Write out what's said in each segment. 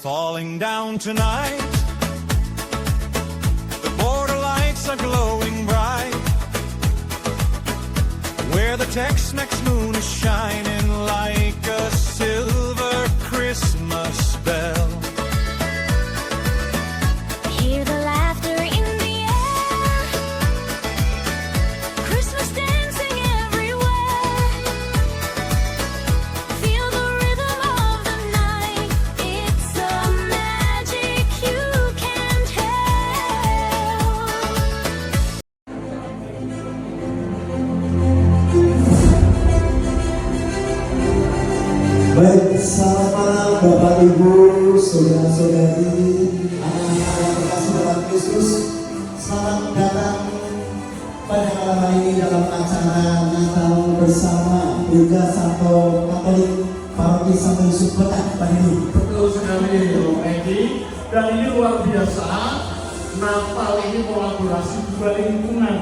falling down tonight. The border lights are glowing bright, where the Tex-Mex moon is shining like a silver Christmas bell. Hear the laughter in the air, Christmas dancing everywhere. Feel the rhythm of the night, it's a magic you can't help. Baik, selamat malam Bapak Ibu, saudara-saudari, anak-anak yang terkasih dalam Kristus. Selamat datang pada malam hari ini dalam acara Natal bersama Gereja Santo Katolik Paroki Santo Yusuf Kota pagi ini. Betul sekali, Bro Edi. Dan ini luar biasa. Natal ini kolaborasi dua lingkungan.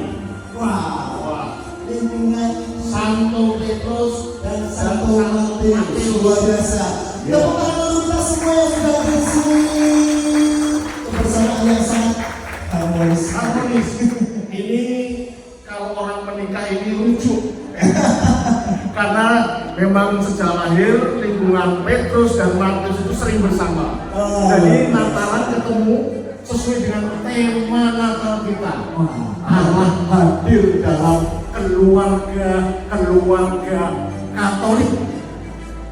Wah, lingkungan Santo Petrus dan Santo Matius luar biasa. Tepuk tangan kita semua yang sudah bersih. Kebersamaan yang sangat harmonis. Ini kalau orang menikah ini lucu. Karena memang sejak lahir lingkungan Petrus dan Matius itu sering bersama. Jadi Natalan ketemu sesuai dengan tema Natal kita. Allah hadir dalam keluarga Katolik.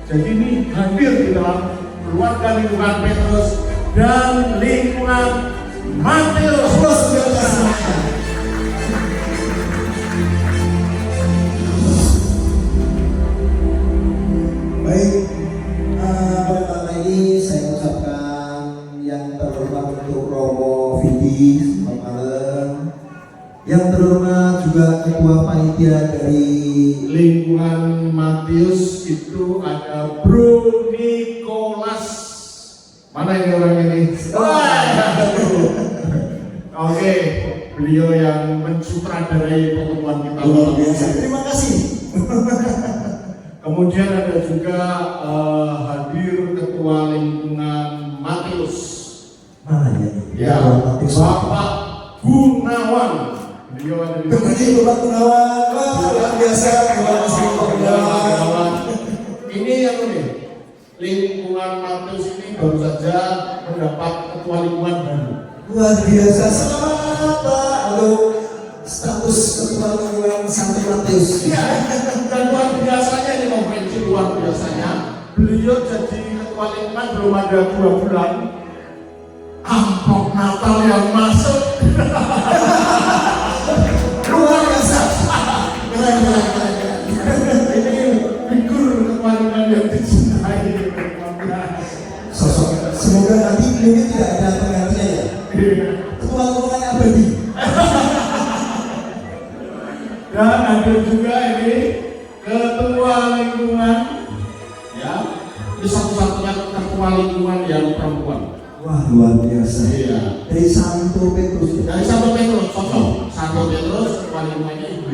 Jadi ini hadir di dalam keluarga lingkungan Petrus dan lingkungan Matius. Baik, pada malam ini saya ucapkan yang terhormat untuk Romo Vidi, selamat malam. Yang terhormat juga Ketua Panitia dari Lingkungan Matius itu ada Bro Nicholas. Mana ini orang ini? Oke, beliau yang mensutradarai pertemuan kita. luar biasa. Terima kasih. Kemudian ada juga hadir Ketua Lingkungan Matius. Mana ya? Ya, Bapak Gunawan. Beliau ada di Kemudian Bapak Gunawan, luar biasa. Terima kasih Bapak Gunawan. Ini yang ini lingkungan Matius ini baru saja mendapat ketua lingkungan baru. Luar biasa. Selamat Pak. Halo, status Ketua Lingkungan Santo Matius. Ya, dan luar biasanya ini konferensi luar biasanya. Beliau jadi ketua lingkungan belum ada 2 bulan. Amplop Natal yang masuk. Luar biasa. Keren. Ini figur ketua lingkungan yang dicintai. Sosok. Semoga nanti beliau tidak ada penggantinya ya. Ketua Lingkungan abadi. Dan ada juga ini ketua lingkungan, ya, ini satu-satunya ketua lingkungan yang perempuan. Wah, luar biasa. Iya. Dari Santo Petrus. Dari Santo Petrus, cocok. Santo Petrus ketua lingkungannya ibu.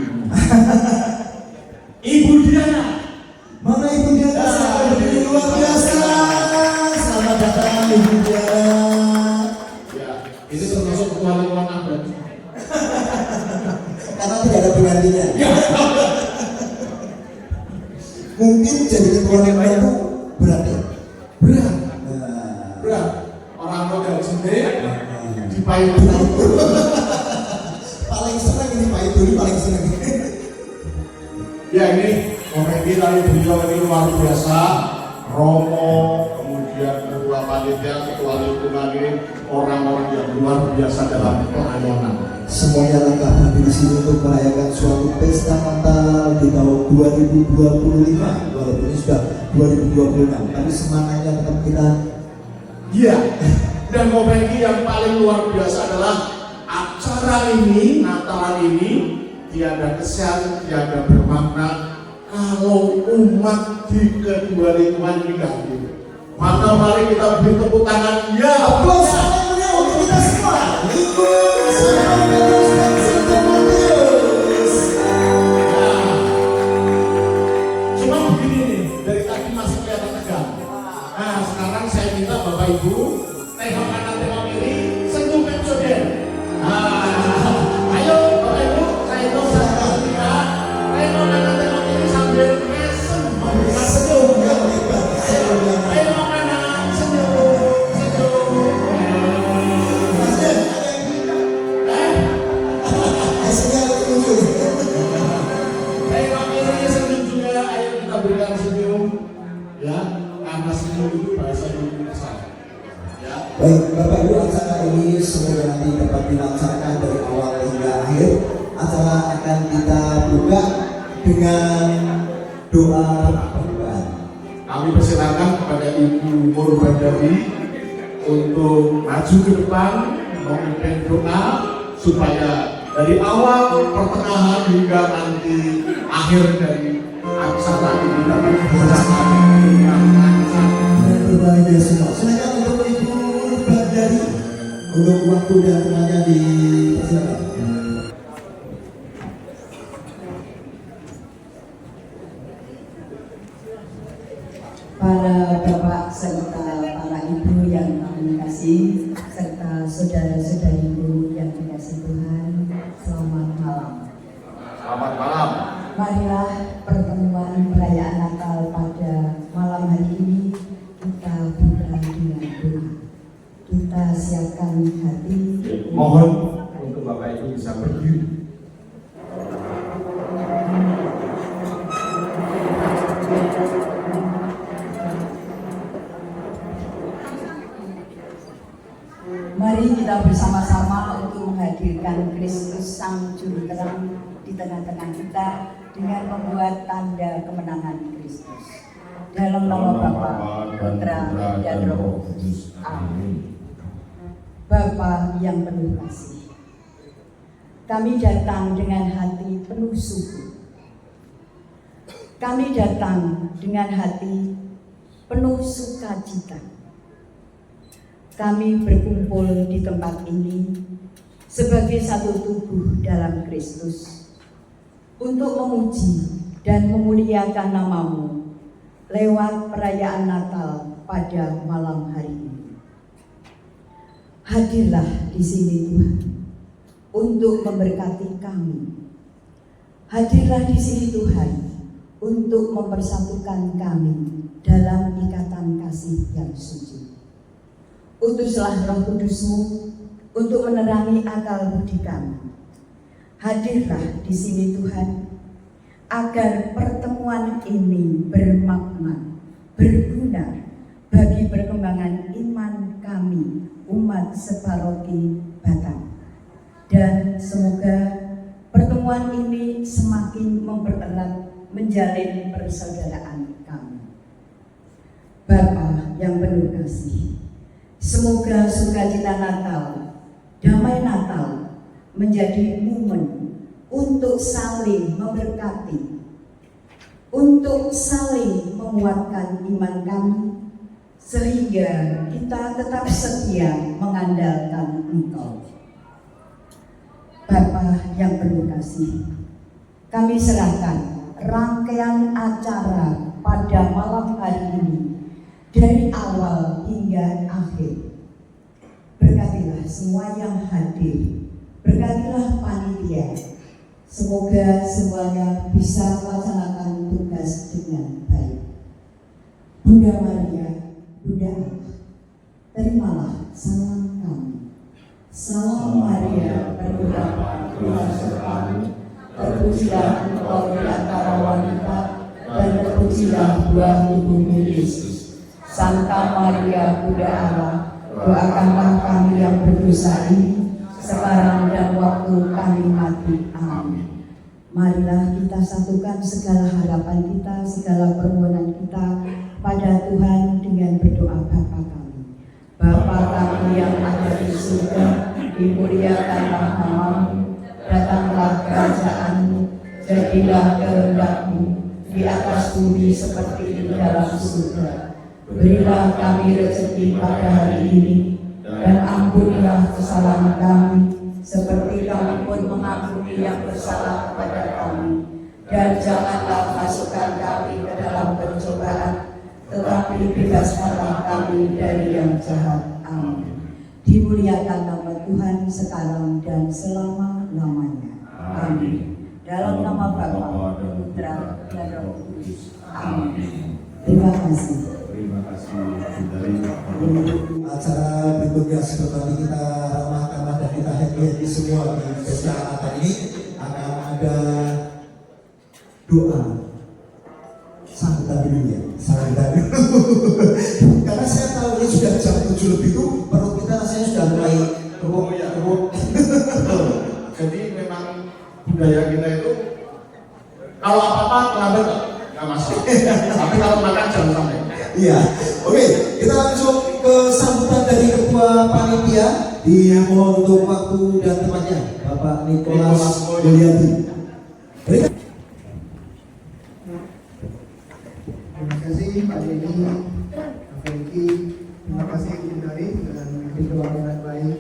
Ibu Diana. Mana Ibu Diana? Ini luar biasa. Selamat datang Ibu Diana. Ya, ini termasuk ketua lingkungan abadi. Karena tidak ada penggantinya. Mungkin jadi ketua lingkungan itu berat ya? Berat, Nah, berat. Orang modal sendiri dipayung. paling senang ini Pak Ibu, ini paling senang. Ya, ini komedi tadi beliau ini luar biasa. Romo, kemudian ketua panitia, ketua lingkungan ini orang-orang yang luar biasa dalam pelayanan. Semuanya lengkap hadir di sini untuk merayakan suatu pesta Natal di tahun 2025. Walaupun ini sudah 2026, tapi semangatnya tetap kita. Iya. Dan komedi yang paling luar biasa adalah acara ini, Natalan ini tiada kesan, tiada bermakna kalau umat di kedua lingkungan ini hadir. Maka mari kita beri tepuk tangan. Ya, Aplaus untuk kita semua. Lingkungan Santo Petrus dan Santo Matius. Nah, cuma begini nih, dari tadi masih kelihatan tegang. Nah, sekarang saya minta Bapak Ibu tengok kanan tengok kiri, senyum saudara. Ayo Bapak Ibu, saya hitung 1, 2, 3. Tengok kanan tengok kiri sambil mesem memberikan senyum. Tengok kanan, senyum. Tengok kiri senyum juga. Ayo kita berikan senyum. Ya, karena senyum itu bahasa Indonesia. Ya. Baik, Bapak Ibu, acara ini semoga nanti dapat dilaksanakan dari awal hingga akhir. Acara akan kita buka dengan doa pembukaan. Kami persilakan kepada Ibu Murbandari untuk maju ke depan memimpin doa supaya dari awal, pertengahan hingga nanti akhir dari acara ini dapat berjalan dengan lancar. Dan berbahagia semua. Silakan untuk Ibu Murbandari untuk waktu dan tenaga dipersilakan. Para bapak serta para ibu yang kami kasih, serta saudara-saudariku yang dikasih Tuhan, selamat malam. Selamat malam. Marilah pertemuan perayaan Natal pada malam hari ini kita buka dengan doa. Kita siapkan hati. Mohon untuk Bapak Ibu bisa berdiri. Mari kita bersama-sama untuk menghadirkan Kristus Sang Juru Terang di tengah-tengah kita dengan membuat tanda kemenangan Kristus. Dalam nama Bapa, Putra, dan Roh Kudus. Amin. Bapa yang penuh kasih, kami datang dengan hati penuh syukur. Kami datang dengan hati penuh sukacita. Kami berkumpul di tempat ini sebagai satu tubuh dalam Kristus untuk memuji dan memuliakan nama-Mu lewat perayaan Natal pada malam hari ini. Hadirlah di sini Tuhan untuk memberkati kami. Hadirlah di sini Tuhan untuk mempersatukan kami dalam ikatan kasih yang suci. Utuslah Roh Kudus-Mu untuk menerangi akal budi kami. Hadirlah di sini Tuhan, agar pertemuan ini bermakna, berguna bagi perkembangan iman kami, umat separoki Batang. Dan semoga pertemuan ini semakin mempererat menjalin persaudaraan kami. Bapa yang penuh kasih, semoga sukacita Natal, damai Natal menjadi momen untuk saling memberkati, untuk saling menguatkan iman kami, sehingga kita tetap setia mengandalkan Engkau. Bapa yang penuh kasih, kami serahkan rangkaian acara pada malam hari ini dari awal hingga akhir. Berkatilah semua yang hadir, berkatilah panitia. Semoga semuanya bisa melaksanakan tugas dengan baik. Bunda Maria, Bunda Allah, terimalah salam kami. Salam Maria, penuh rahmat, Tuhan sertamu. Terpujilah Engkau di antara wanita, dan terpujilah buah tubuhmu Yesus. Santa Maria, Bunda Allah, doakanlah kami yang berdosa ini, sekarang dan waktu kami mati. Amin. Marilah kita satukan segala harapan kita, segala permohonan kita pada Tuhan dengan berdoa Bapa kami. Bapa kami yang ada di surga, dimuliakanlah nama-Mu, datanglah kerajaan-Mu, jadilah kehendak-Mu di atas bumi seperti di dalam surga. Berilah kami rezeki pada hari ini, dan ampunilah kesalahan kami, seperti kami pun mengampuni yang bersalah kepada kami. Dan janganlah masukkan kami ke dalam pencobaan, tetapi bebaskanlah kami dari yang jahat. Amin. Dimuliakan nama Tuhan sekarang dan selama-lamanya. Amin. Dalam nama Bapa, Putra, dan Roh Kudus. Amin. Terima kasih. Terima kasih dari Acara berikutnya seperti kita ramah-ramah dan kita happy semua di spesial Natal ini akan ada doa sambutan dulu ya, sambutan dulu. Karena saya tahu ini sudah jam 7 lebih itu perut kita rasanya sudah mulai keruk. Betul. Jadi memang budaya kita itu kalau apa-apa terlambat nggak masalah. Tapi kalau makan jangan sampai. Iya, oke, kita langsung ke sambutan dari Ketua Panitia. Dimohon untuk waktu dan tempatnya, Bapak Nikolas Mulyadi. Terima kasih Pak Denny, Pak Franky, terima kasih Ibu Dari dan Ibu Doa dengan baik.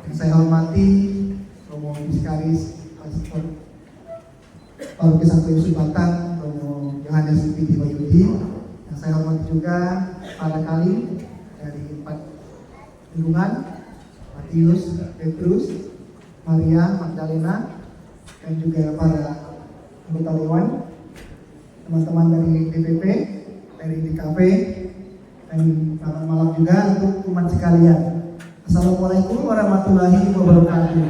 Yang saya hormati Romo Fiskaris Pastor Paul Santo Yusuf Batang, Romo Yohanes Pidi Wahyudi. Yang saya hormati juga para kali dari 4 lingkungan, Matius, Petrus, Maria, Magdalena, dan juga para anggota Dewan, teman-teman dari DPP, dari DKP, dan selamat malam juga untuk umat sekalian. Assalamualaikum warahmatullahi wabarakatuh.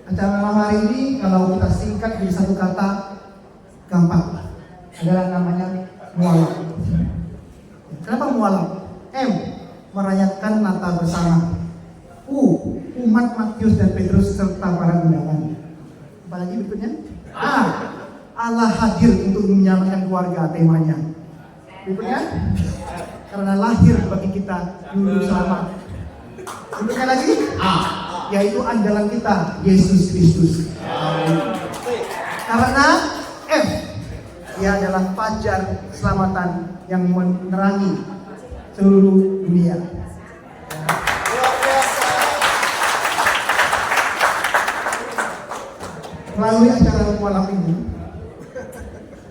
Acara malam hari ini kalau kita singkat di satu kata gampang, adalah namanya mualaf. Kenapa mualaf? M, merayakan Natal bersama. U, umat Matius dan Petrus serta para undangan. Apalagi berikutnya? A, Allah hadir untuk menyelamatkan keluarga, temanya. Berikutnya, karena lahir bagi kita dulu selamat. Berikutnya lagi, A, yaitu andalan kita, Yesus Kristus. Karena F, ia adalah fajar keselamatan yang menerangi seluruh dunia. Melalui acara malam ini,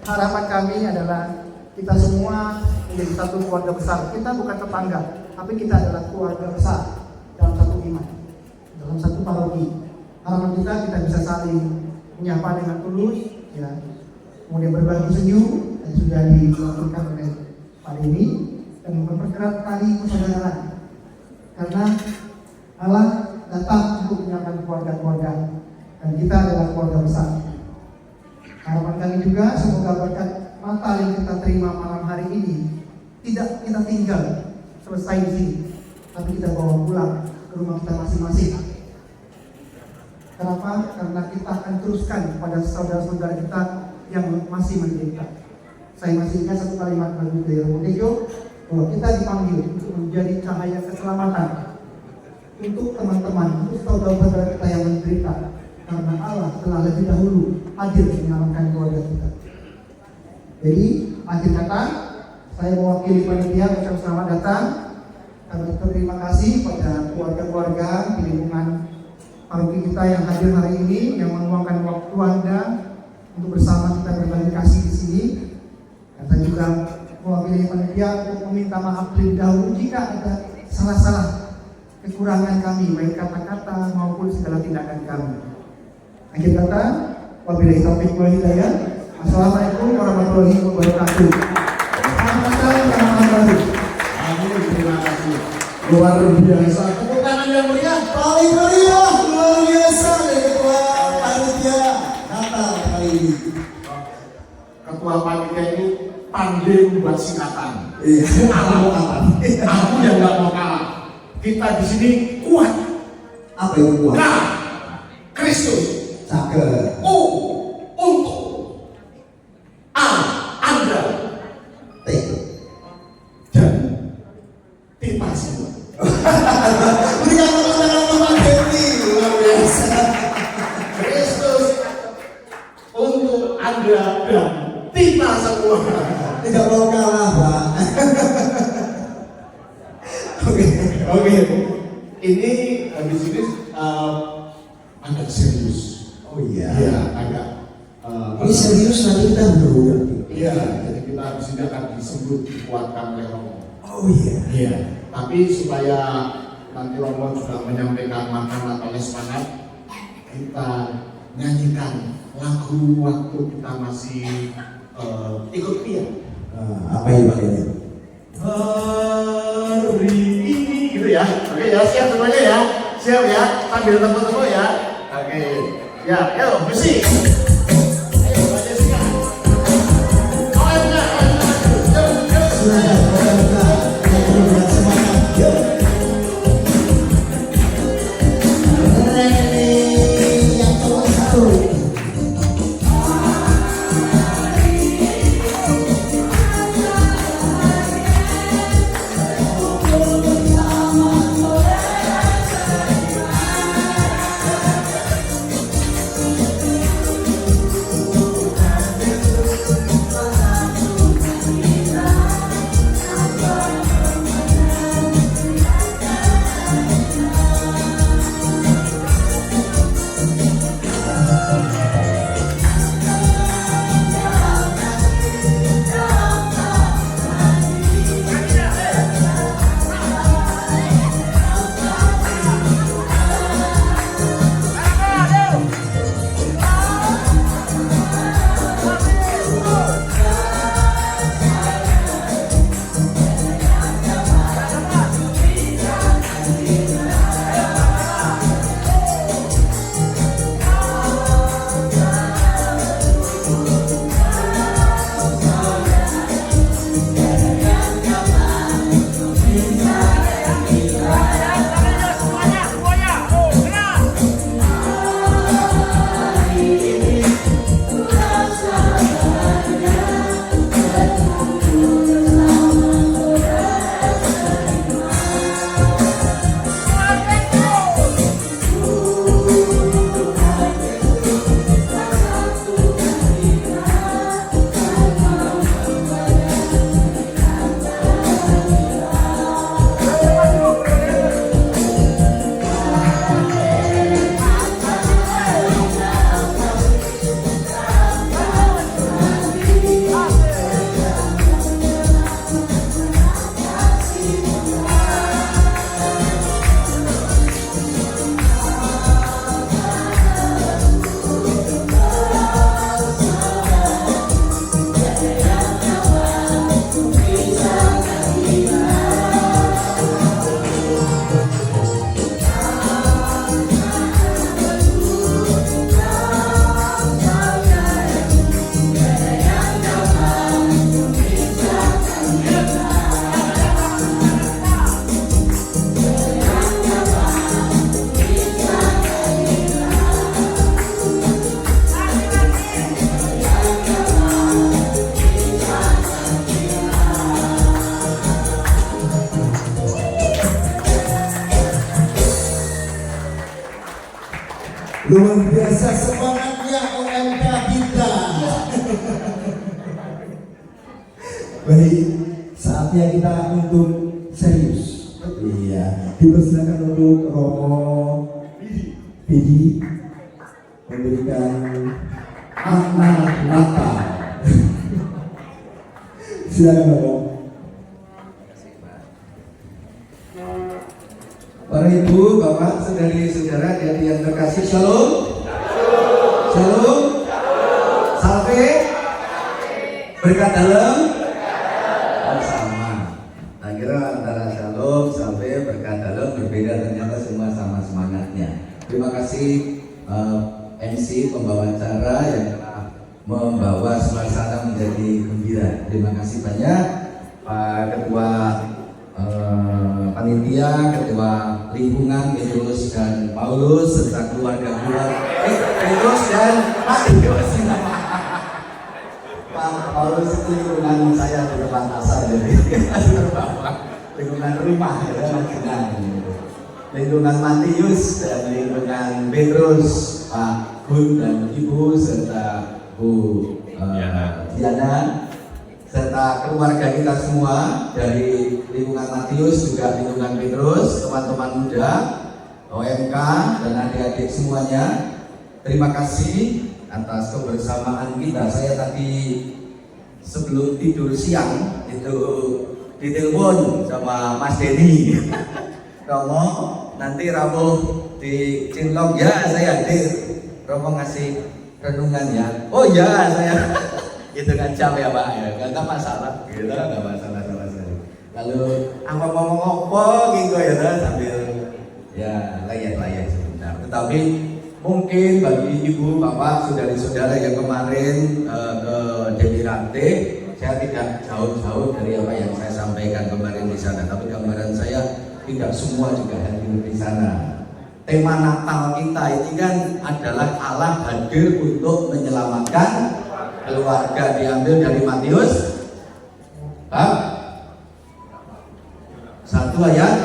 harapan kami adalah kita semua menjadi satu keluarga besar. Kita bukan tetangga, tapi kita adalah keluarga besar dalam satu iman, dalam satu paroki. Harapan kita bisa saling menyapa dengan tulus, ya, kemudian berbagi senyum yang sudah dilakukan oleh Pak Denny dan mempererat tali persaudaraan. Karena Allah datang untuk menyelamatkan keluarga-keluarga dan kita adalah keluarga besar. Harapan kami juga semoga berkat Natal yang kita terima malam hari ini tidak kita tinggal selesai di sini, tapi kita bawa pulang ke rumah kita masing-masing. Kenapa? Karena kita akan teruskan kepada saudara-saudara kita yang masih menderita. Saya masih ingat satu kalimat lagu dari Romo Tejo bahwa kita dipanggil untuk menjadi cahaya keselamatan untuk teman-teman, untuk saudara-saudara kita yang menderita. Karena Allah telah lebih dahulu hadir menyelamatkan keluarga kita. Jadi, akhir kata, saya mewakili panitia mengucapkan selamat datang. Kami berterima kasih pada keluarga-keluarga di lingkungan paroki kita yang hadir hari ini, yang meluangkan waktu Anda untuk bersama kita berbagi kasih di sini. Dan saya juga mewakili panitia untuk meminta maaf terlebih dahulu jika ada salah-salah kekurangan kami, baik kata-kata maupun segala tindakan kami. Akhir kata, wabillahi taufiq wal hidayah. Assalamualaikum warahmatullahi wabarakatuh. Selamat Natal dan Tahun Baru. Amin, terima kasih. Luar biasa. Tepuk tangan yang meriah. Paling meriah, luar biasa dari Ketua Panitia Natal kali ini. Ketua panitia ini pandai membuat singkatan. Iya. Aku yang nggak mau kalah. Kita di sini kuat. Apa yang kuat? K, Kristus. Cakep. U, untuk. A, Anda. T. Dan kita semua. Berikan tepuk tangan Bapak Denny, luar biasa. Kristus untuk Anda dan kita semua. Tidak mau kalah, Pak. Oke. Ini di sini agak serius. Oh iya. Iya, agak. Ini serius nanti kita berdua. Iya, jadi kita kita di sini akan disebut dikuatkan oleh Romo. Oh iya. Iya. Tapi supaya nanti Romo juga menyampaikan makna atau semangat, kita nyanyikan lagu waktu kita masih ikut pian. Apa yang makanya? Hari ini gitu ya. Oke ya, siap semuanya ya. Siap ya, sambil tepuk-tepuk ya. Oke. Ya, yuk musik. Ayo baca sikat. Oh, enggak. Silakan, silakan. Yang perlu dengan semangat. Yuk. Rene yang nomor 1. Luar biasa semangatnya OMK kita. Baik, saatnya kita untuk serius. Iya, dipersilakan untuk Romo Pidi memberikan makna Natal. Silakan Romo. Para ibu, bapak, saudari-saudara yang terkasih, shalom, shalom, salve, berkat dalam, sama. Nah, kira antara shalom, salve, berkat dalam berbeda, ternyata semua sama semangatnya. Terima kasih MC pembawa acara yang telah membawa suasana menjadi gembira. Terima kasih banyak Pak Ketua Panitia, Ketua Lingkungan Petrus dan Paulus serta keluarga Petrus dan Matius. Pak Paulus itu lingkungan saya di tempat asal, jadi lingkungan rumah ya, lingkungan Matius dan lingkungan Petrus, Pak Gun dan Ibu serta Bu Diana serta keluarga kita semua dari lingkungan Matius, juga lingkungan Petrus, teman-teman muda, OMK dan adik-adik semuanya. Terima kasih atas kebersamaan kita. Saya tadi sebelum tidur siang itu ditelepon sama Mas Denny. Romo nanti Rabu di Cinlok ya saya hadir. Romo ngasih renungan ya. Oh ya saya hitungan jam ya Pak ya. Gak masalah gitu, gak masalah sama saya. Lalu apa ngomong apa gitu ya sambil ya layak-layak sebentar. Tetapi mungkin bagi ibu, bapak, saudari-saudara yang kemarin ke Demirante, saya tidak jauh-jauh dari apa yang saya sampaikan kemarin di sana. Tapi gambaran saya tidak semua juga hadir di sana. Tema Natal kita ini kan adalah Allah hadir untuk menyelamatkan keluarga, diambil dari Matius 1 ayat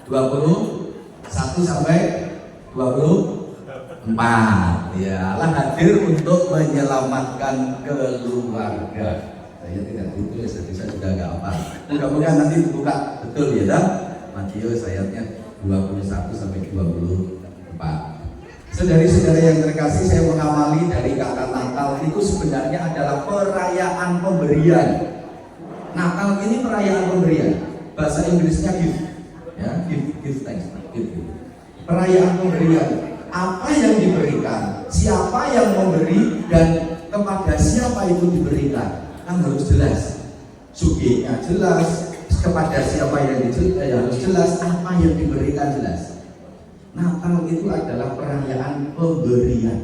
21 sampai 24. Ya, Allah hadir untuk menyelamatkan keluarga. Saya tidak tulis, jadi saya sudah nggak apa. Mudah-mudahan nanti dibuka betul ya, dah. Matius ayatnya 21 sampai 24. Saudari-saudari yang terkasih, saya mengamali dari kata Natal itu sebenarnya adalah perayaan pemberian. Natal ini perayaan pemberian. Bahasa Inggrisnya gift, ya, give thanks, give. Perayaan pemberian. Apa yang diberikan, siapa yang memberi, dan kepada siapa itu diberikan, kan harus jelas. Subjeknya jelas, kepada siapa yang harus jelas, apa yang diberikan jelas. Natal itu adalah perayaan pemberian.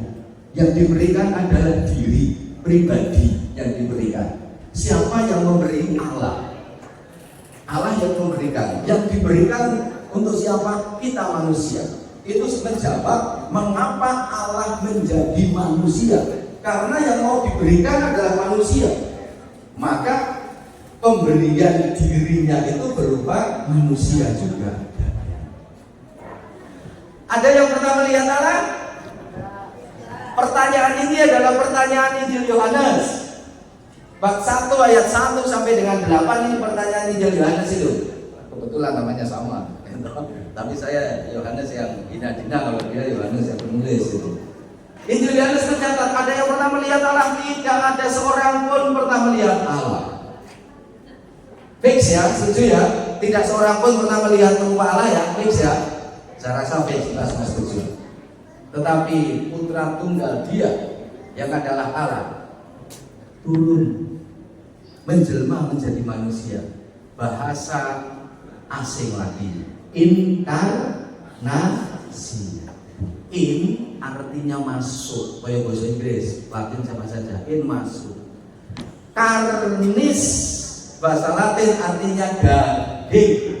Yang diberikan adalah diri pribadi yang diberikan. Siapa yang memberi? Allah. Allah yang memberikan. Yang diberikan untuk siapa? Kita manusia. Itu menjawab mengapa Allah menjadi manusia. Karena yang mau diberikan adalah manusia. Maka pemberian dirinya itu berupa manusia juga. Ada yang pernah melihat Allah? Pertanyaan ini adalah pertanyaan Injil Yohanes. Bab 1 ayat 1 sampai dengan 8 ini pertanyaan Injil Yohanes itu. Kebetulan namanya sama. Tapi saya Yohanes yang Dina kalau dia Yohanes yang penulis itu. Injil Yohanes mencatat ada yang pernah melihat Allah, tidak ada seorang pun pernah melihat Allah. Fix ya, setuju ya? Tidak seorang pun pernah melihat rupa Allah ya, fix ya? Saya rasa fix, kita semua setuju. Tetapi putra tunggal Dia yang adalah Allah turun menjelma menjadi manusia. Bahasa asing lagi, inkarnasi. In artinya masuk, kayak bahasa Inggris, Latin sama saja. In masuk. Karnis bahasa Latin artinya daging.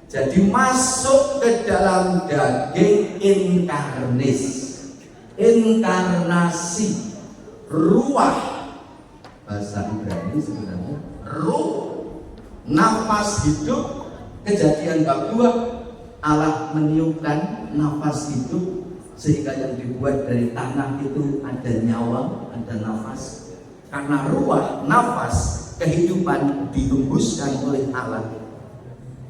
Jadi masuk ke dalam daging, inkarnis, inkarnasi, ruah. Bahasa Ibrani sebenarnya ruh, nafas hidup. Kejadian bab 2, Allah meniupkan nafas hidup sehingga yang dibuat dari tanah itu ada nyawa, ada nafas. Karena ruah, nafas, kehidupan dihembuskan oleh Allah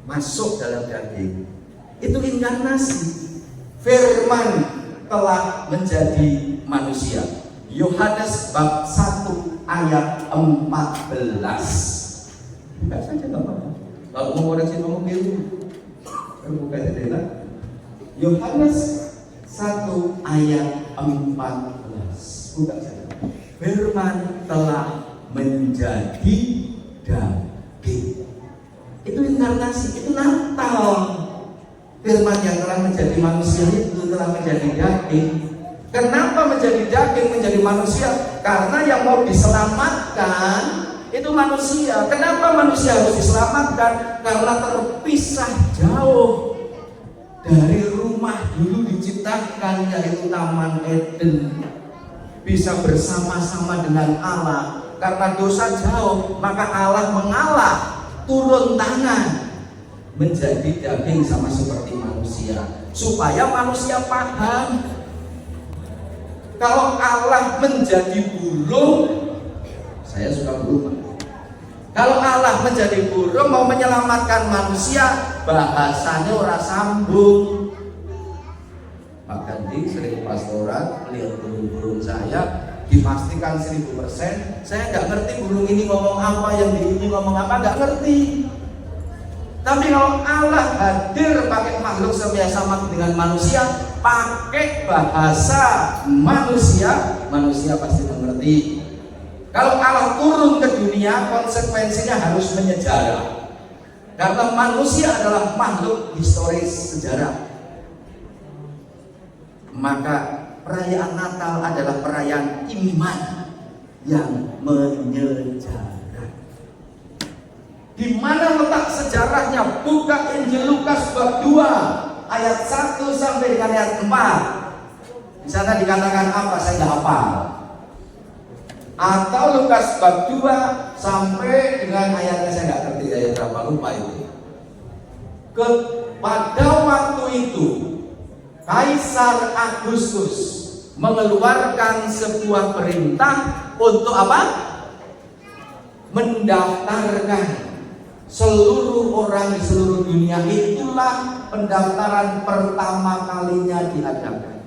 masuk dalam daging. Itu inkarnasi. Firman telah menjadi manusia. Yohanes bab 1 ayat 14. Buka saja nggak apa-apa. Kalau mau koreksi ngomong dulu. Buka saja. Yohanes 1 ayat 14. Buka saja. Firman telah menjadi daging. Itu inkarnasi, itu Natal. Firman yang telah menjadi manusia itu telah menjadi daging. Kenapa menjadi daging, menjadi manusia? Karena yang mau diselamatkan itu manusia. Kenapa manusia harus diselamatkan? Karena terpisah jauh dari rumah dulu diciptakan, yaitu Taman Eden. Bisa bersama-sama dengan Allah. Karena dosa jauh, maka Allah mengalah, turun tangan menjadi daging sama seperti manusia, supaya manusia paham kalau Allah menjadi burung. Saya suka burung. Kalau Allah menjadi burung mau menyelamatkan manusia, bahasanya ora sambung. Pak Gandhi sering pastoran lihat burung-burung saya dipastikan 1000%. Saya nggak ngerti burung ini ngomong apa, yang di ini ngomong apa, nggak ngerti. Tapi kalau Allah hadir pakai makhluk sama dengan manusia, pakai bahasa manusia, manusia pasti mengerti. Kalau Allah turun ke dunia, konsekuensinya harus menyejarah. Karena manusia adalah makhluk historis sejarah. Maka perayaan Natal adalah perayaan iman yang menyejarah. Di mana letak sejarahnya? Buka Injil Lukas bab 2 ayat 1 sampai dengan ayat 4. Di sana dikatakan apa? Saya nggak hafal. Atau Lukas bab 2 sampai dengan ayatnya saya nggak ngerti ayat berapa, lupa itu. Pada waktu itu Kaisar Agustus mengeluarkan sebuah perintah untuk apa? Mendaftarkan seluruh orang di seluruh dunia. Itulah pendaftaran pertama kalinya diadakan.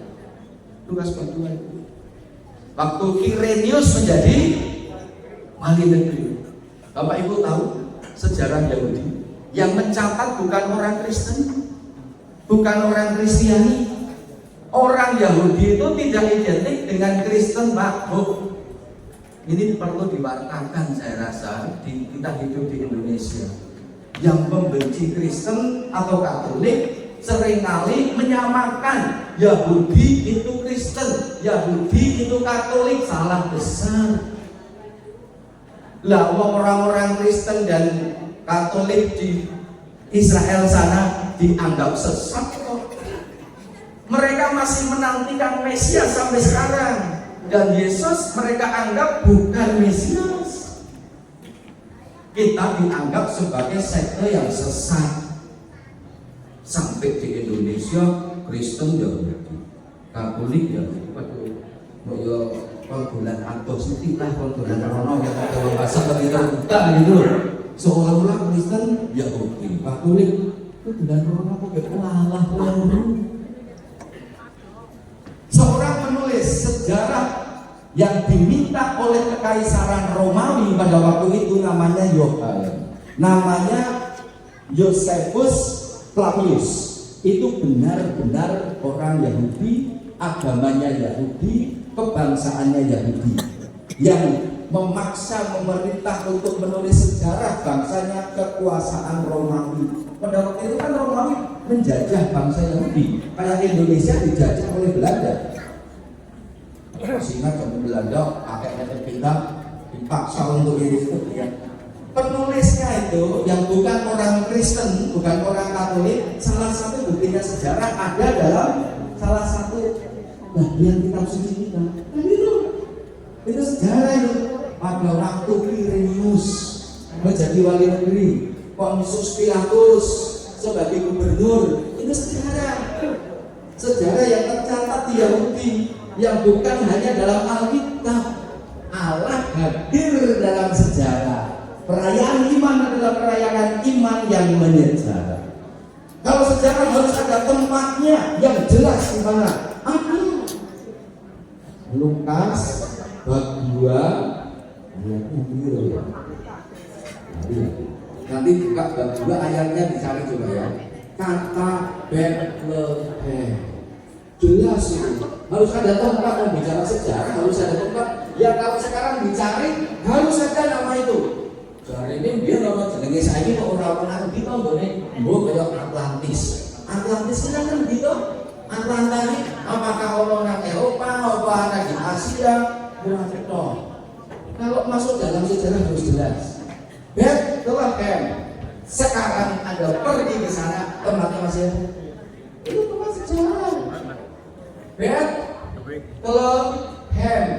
Lukas bab 2 itu. Waktu Kirenius menjadi wali negeri. Bapak Ibu tahu sejarah Yahudi yang mencatat bukan orang Kristen, bukan orang Kristiani. Orang Yahudi itu tidak identik dengan Kristen, Pak Bu. Ini perlu diwartakan, saya rasa kita hidup di Indonesia. Yang membenci Kristen atau Katolik seringkali menyamakan Yahudi itu Kristen, Yahudi itu Katolik. Salah besar. Lah orang-orang Kristen dan Katolik di Israel sana dianggap sesat kok. Mereka masih menantikan Mesias sampai sekarang, dan Yesus mereka anggap bukan Mesias. Kita dianggap sebagai sekte yang sesat. Sampai di Indonesia Kristen Yahudi, Katolik Yahudi. Waduh, yo bulan Agustus lah, bulan Rono yang ada bahasa lebih terbuka gitu. Seolah-olah Kristen Yahudi, Katolik itu bulan Rono kok kalah. Seorang penulis sejarah yang diminta oleh Kekaisaran Romawi pada waktu itu namanya Josephus Flavius. Itu benar-benar orang Yahudi, agamanya Yahudi, kebangsaannya Yahudi, yang memaksa pemerintah untuk menulis sejarah bangsanya kekuasaan Romawi. Pada waktu itu kan Romawi menjajah bangsa Yahudi, kayak Indonesia dijajah oleh Belanda. Sehingga zaman Belanda pakai kita dipaksa untuk itu ya. Penulisnya itu yang bukan orang Kristen, bukan orang Katolik. Salah satu buktinya sejarah ada dalam salah satu bagian kitab suci kita. Dan itu sejarah itu. Pada waktu Kirenius menjadi wali negeri, Pontius Pilatus sebagai gubernur, itu sejarah yang tercatat di Yahudi, yang bukan hanya dalam Alkitab. Allah hadir dalam sejarah. Perayaan iman adalah perayaan iman yang menyejarah. Kalau sejarah harus ada tempatnya yang jelas di mana. Lukas bab 2 nanti buka bab 2 ayatnya dicari coba ya. Kata Bethlehem jelas itu. Harus ada tempat yang bicara sejarah, harus ada tempat. Ya kalau sekarang dicari harus ada nama itu. Hari ini dia nama jenenge saya ini orang-orang gitu nggone, mbok kaya Atlantis. Atlantis kan gitu. Atlantis apakah orang Eropa, apa ada di Asia, kurang cetok. Kalau masuk dalam sejarah harus jelas. Bethlehem. Sekarang Anda pergi ke sana, tempatnya masih ada. Itu tempat sejarah. Bethlehem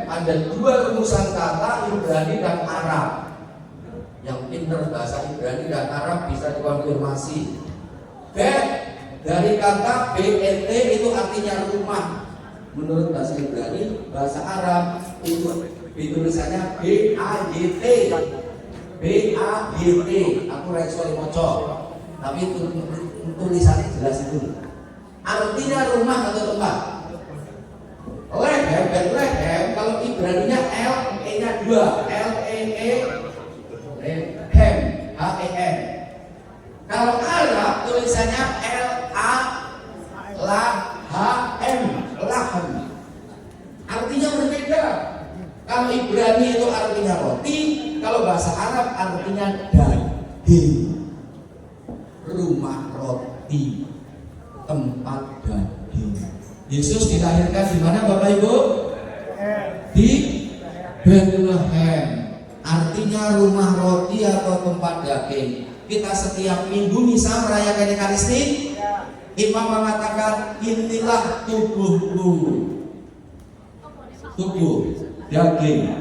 ada dua rumusan kata Ibrani dan Arab. Yang pinter bahasa Ibrani dan Arab bisa dikonfirmasi. Bet dari kata BET itu artinya rumah. Menurut bahasa Ibrani, bahasa Arab itu tulisannya BAYT. BAYT. Aku rekso moco. Tapi tulisannya jelas itu. Artinya rumah atau tempat. Bethlehem kalau Ibrani Ibrani-nya L, E-nya 2, L-E-E, hem, H-E-M. Kalau Arab tulisannya L-A-H-M, lahem. Artinya berbeda. Kalau Ibrani itu artinya roti, kalau bahasa Arab artinya daging. Rumah roti, tempat daging. Yesus dilahirkan di mana Bapak Ibu? Di Bethlehem. Artinya rumah roti atau tempat daging. Kita setiap minggu misa merayakan Ekaristi. Imam mengatakan inilah tubuhku. Tubuh, daging.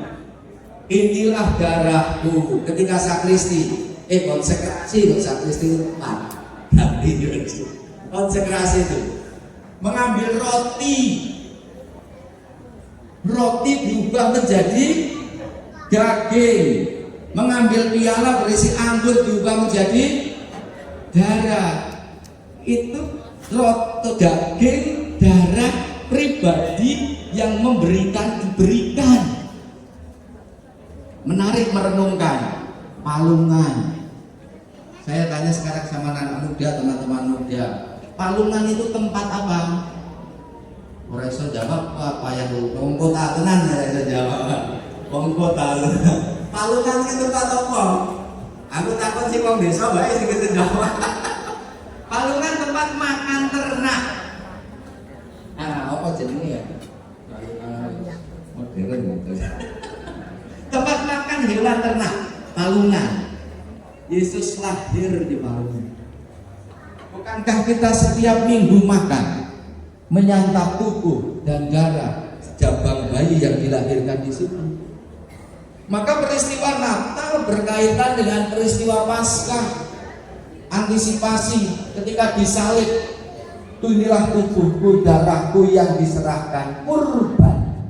Inilah darahku. Ketika sakristi, konsekrasi sakristi konsekrasi itu mengambil roti diubah menjadi daging, mengambil piala berisi anggur diubah menjadi darah. Itu roti, daging, darah pribadi yang diberikan. Menarik merenungkan. Palungan. Saya tanya sekarang sama anak muda, teman-teman muda, palungan itu tempat apa? Orang iso jawab apa ya bu? Wong kota tenan ya iso jawab. Wong kota. Palungan itu tempat apa? Aku takut sih wong desa bae sing gitu jawab. Palungan tempat makan ternak. Nah, apa jenenge ya? Modern gitu. Tempat makan hewan ternak, palungan. Yesus lahir di Palungan. Bukankah kita setiap minggu makan, menyantap tubuh dan darah jabang bayi yang dilahirkan di situ? Maka peristiwa Natal berkaitan dengan peristiwa Paskah. Antisipasi ketika disalib, inilah tubuhku, darahku yang diserahkan, kurban.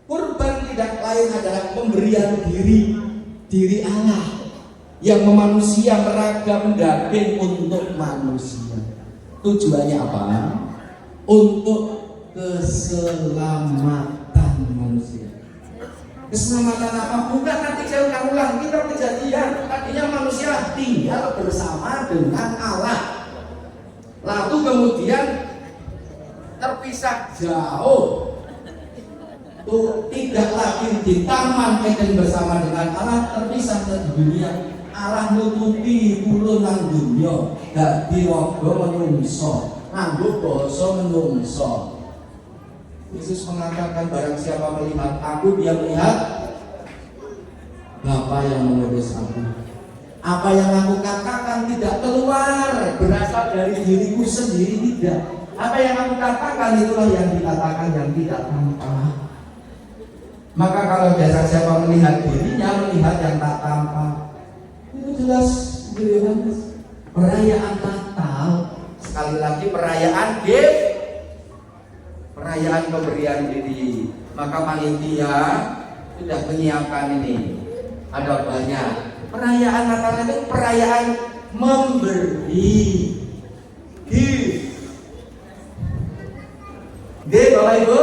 Kurban tidak lain adalah pemberian diri Allah yang memanusia meragam daging untuk manusia. Tujuannya apa? Untuk keselamatan manusia. Keselamatan apa? Bukan nanti saya ulang-ulang, kita kejadian. Tadinya manusia tinggal bersama dengan Allah, lalu kemudian terpisah jauh. Tuh, tidak lagi di taman Eden bersama dengan Allah, terpisah ke dunia. Allah nutupi kulo nang dunya, dadi raga menungso, nganggo basa menungso. Yesus mengatakan barang siapa melihat aku, dia melihat Bapa yang mengutus aku. Apa yang aku katakan tidak keluar berasal dari diriku sendiri, tidak. Apa yang aku katakan itulah yang dikatakan yang tidak tampak. Maka kalau biasa siapa melihat dirinya, melihat yang tak tampak. Itu jelas perayaan Natal. Sekali lagi perayaan perayaan pemberian diri. Maka panitia sudah menyiapkan ini. Ada banyak. Perayaan Natal itu perayaan memberi. Give. Bapak Ibu.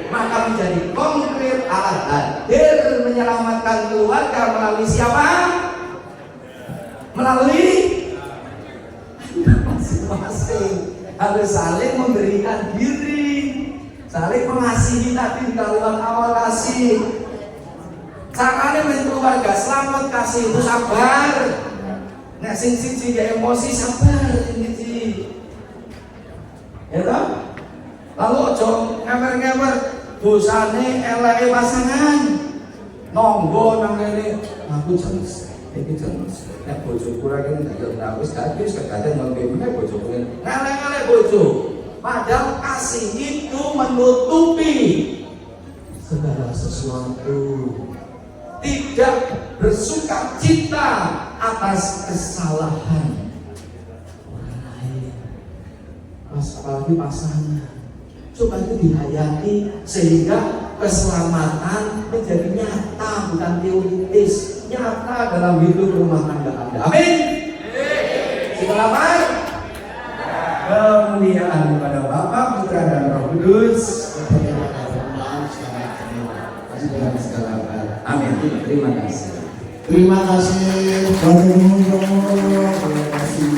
Maka menjadi konkret Allah hadir menyelamatkan keluarga melalui siapa? Melalui masing-masing harus saling memberikan diri, saling mengasihi. Tadi dalam awal kasih caranya keluarga selamat kasih itu sabar. Nah sing emosi sabar ini ya toh. Lalu ojo ngemer-ngemer dosane eleke pasangan nonggo nang ngene aku jenis iki jenis nek bojoku ora kene gak wis kadang ngene bojoku ngelek-ngelek bojo padahal kasih itu menutupi segala sesuatu, tidak bersuka cita atas kesalahan orang lain, apalagi pasangan. Coba itu dihayati sehingga keselamatan menjadi nyata, bukan teoritis, nyata dalam hidup rumah tangga Anda. Amin. Selamat. Kemuliaan kepada Bapa, Putra dan Roh Kudus. Terima kasih. Terima kasih. Terima kasih.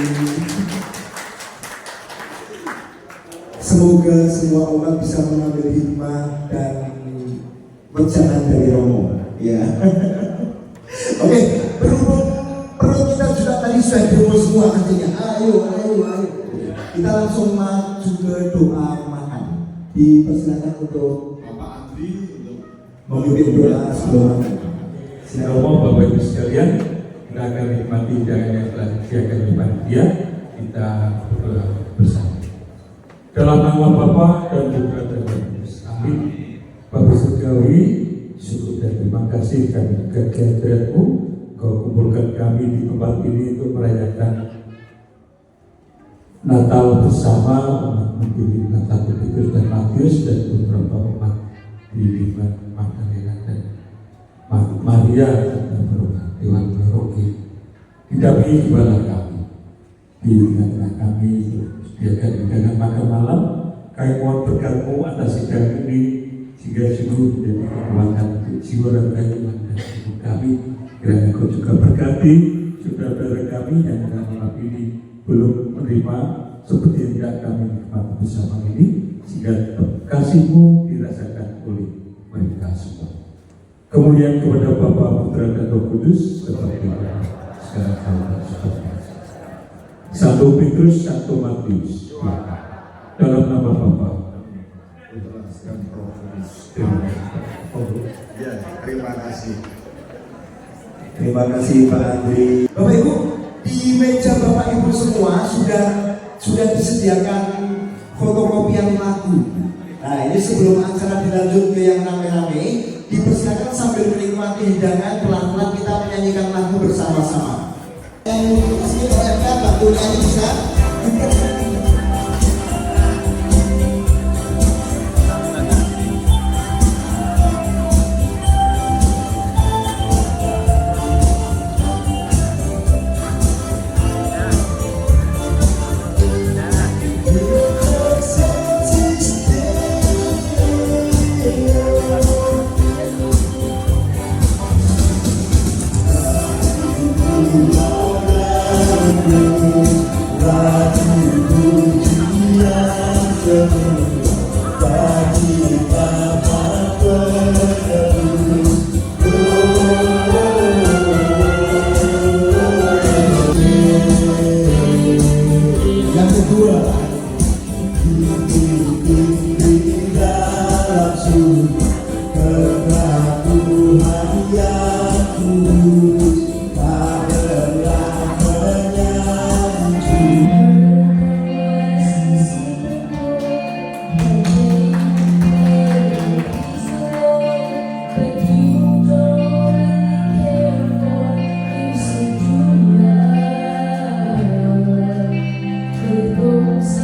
Semoga semua umat bisa mengambil hikmah dan berjalan dari Romo. Ya. Oke, berhubung perut kita juga tadi sudah diurus semua artinya. Ayo. Kita langsung maju ke doa makan. Dipersilakan untuk Bapak Andri untuk memimpin doa sebelum makan. Romo, Bapak Ibu sekalian, kita akan nikmati hidangan yang telah disediakan oleh panitia. Kita berdoa bersama. Dalam nama Bapa dan Putra dan Roh Kudus. Amin. Bapak Surgawi, syukur dan terima kasih karena kehadiran-Mu. Kau kumpulkan kami di tempat ini untuk merayakan Natal bersama umat Mendiri Natal Petrus dan Matius dan beberapa umat di Liban, Magdalena dan Maria dan Dewan Rocky. Didampingi kepala kami, di tengah kami sediakan hidangan makan malam. Kami mohon berkat-Mu atas hidangan ini sehingga sungguh menjadi kekuatan jiwa dan iman dan tubuh kami. Kiranya Kau juga berkati saudara-saudara kami yang dalam malam ini belum menerima seperti yang tidak kami nikmati bersama ini, sehingga kasih-Mu dirasakan oleh mereka semua. Kemudian kepada Bapa, Putra dan Roh Kudus seperti sekarang dan seterusnya. Satu Petrus, satu Matius. Dalam nama Bapa. ya, terima kasih. Terima kasih Pak Andri. Bapak Ibu, di meja Bapak Ibu semua sudah disediakan fotokopian lagu. Nah, ini sebelum acara dilanjut ke yang rame-rame, dipersilakan sambil menikmati hidangan, pelan-pelan kita menyanyikan lagu bersama-sama. Yang sini OMK bantu nyanyi bisa. Yang kedua, dalam surga Tuhan yang kudus, adalah penyanyi. With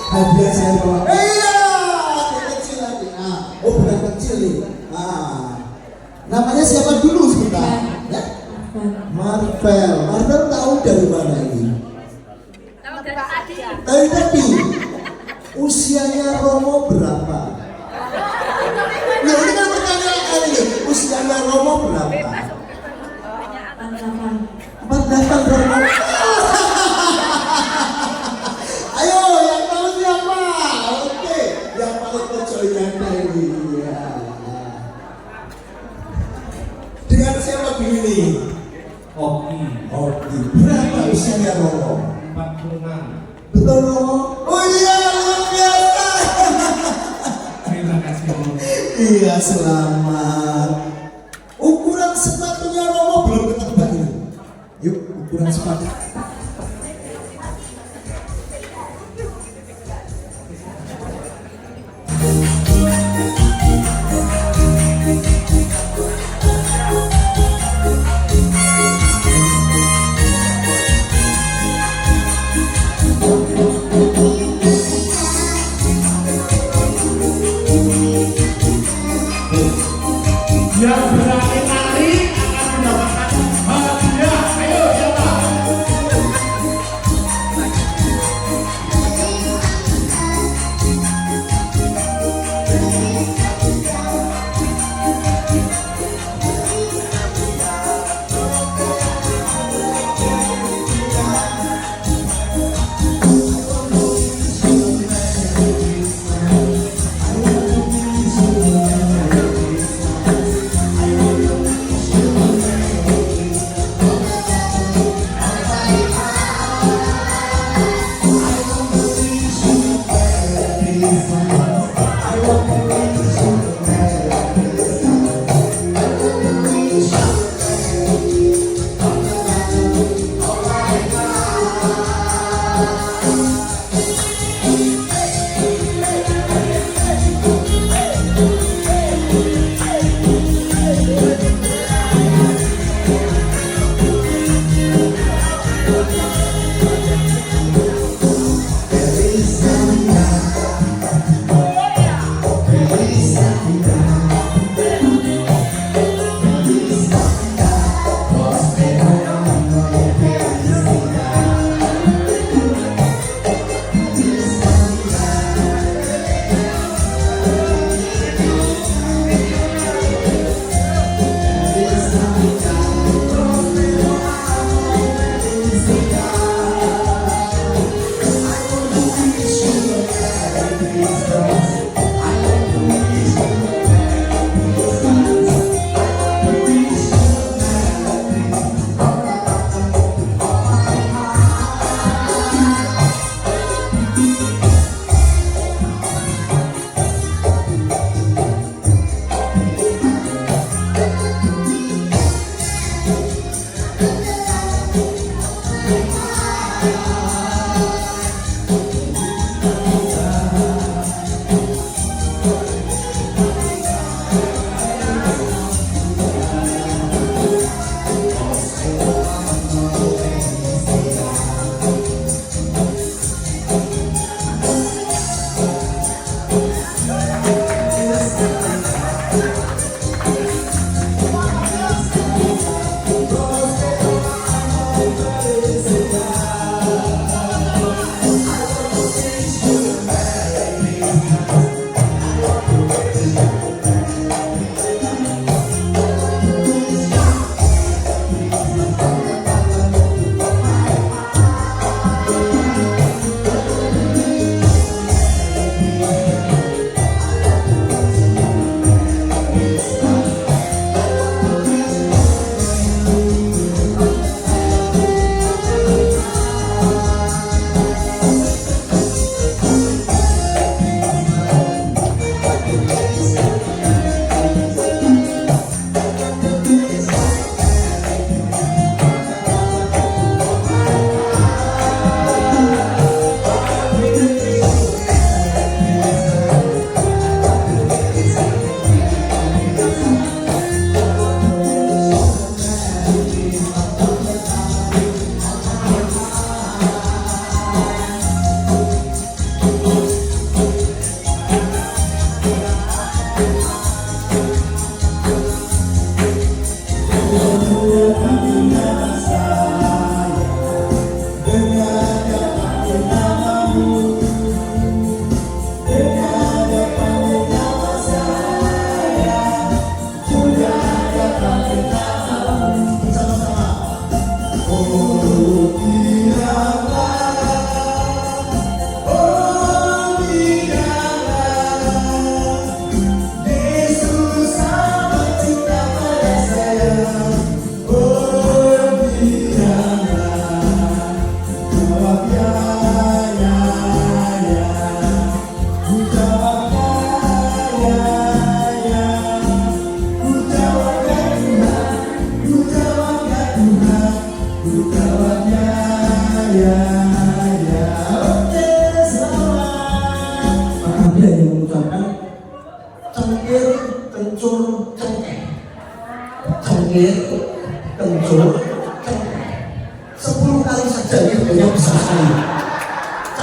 hadiah saya bawa. Iya, adik kecil lagi. Oh bukan kecil nih. Namanya siapa dulu sebentar? Ya? Marvel. Marvel tahu dari mana ini? Tapi usianya Romo berapa? Nah ini kan pertanyaan ini. Usianya Romo berapa? 48 Romo. Ayo yang tahu siapa? Oke, yang paling pojoknya ini. Ya. Dengan siapa begini? Oki Oke, berapa usianya Romo? 46. Betul Romo? Oh iya, luar biasa. Terima kasih Romo. Iya, selamat. Ukuran sepatunya Romo belum ketebak ini. Yuk, ukuran sepatu. Yang berani nari akan mendapatkan hadiah. Ayo siapa?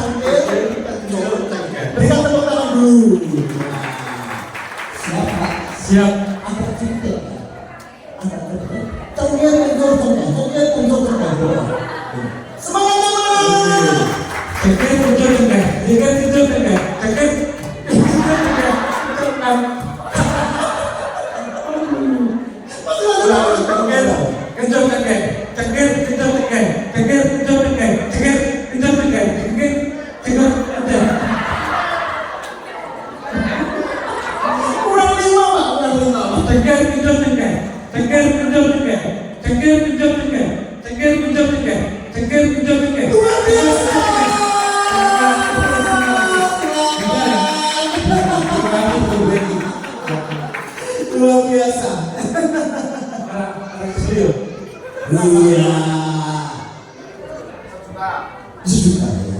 cengkir, kencur, cengkir. Berikan tepuk tangan dulu. Siap Pak? Siap. Agak cengkir. Agak cengkir. Cengkir, kencur, cengkir. Cengkir, kencur, cengkir. Semangat teman. Cengkir kencur cengkir. Cengkir kencur cengkir. Cengkir kencur cengkir. Kencur. Kencur cengkir. Cengkir kencur cengkir. Cengkir kencur cengkir. Cengkir kencur cengkir. Cengkir kencur cengkir. Kurang 5 Pak, kurang 5 Pak. Cengkir kencur cengkir. Cengkir kencur cengkir. Cengkir kencur cengkir. Cengkir kencur cengkir. Cengkir kencur cengkir. Luar biasa. Luar biasa. Iya. Sejuta ya.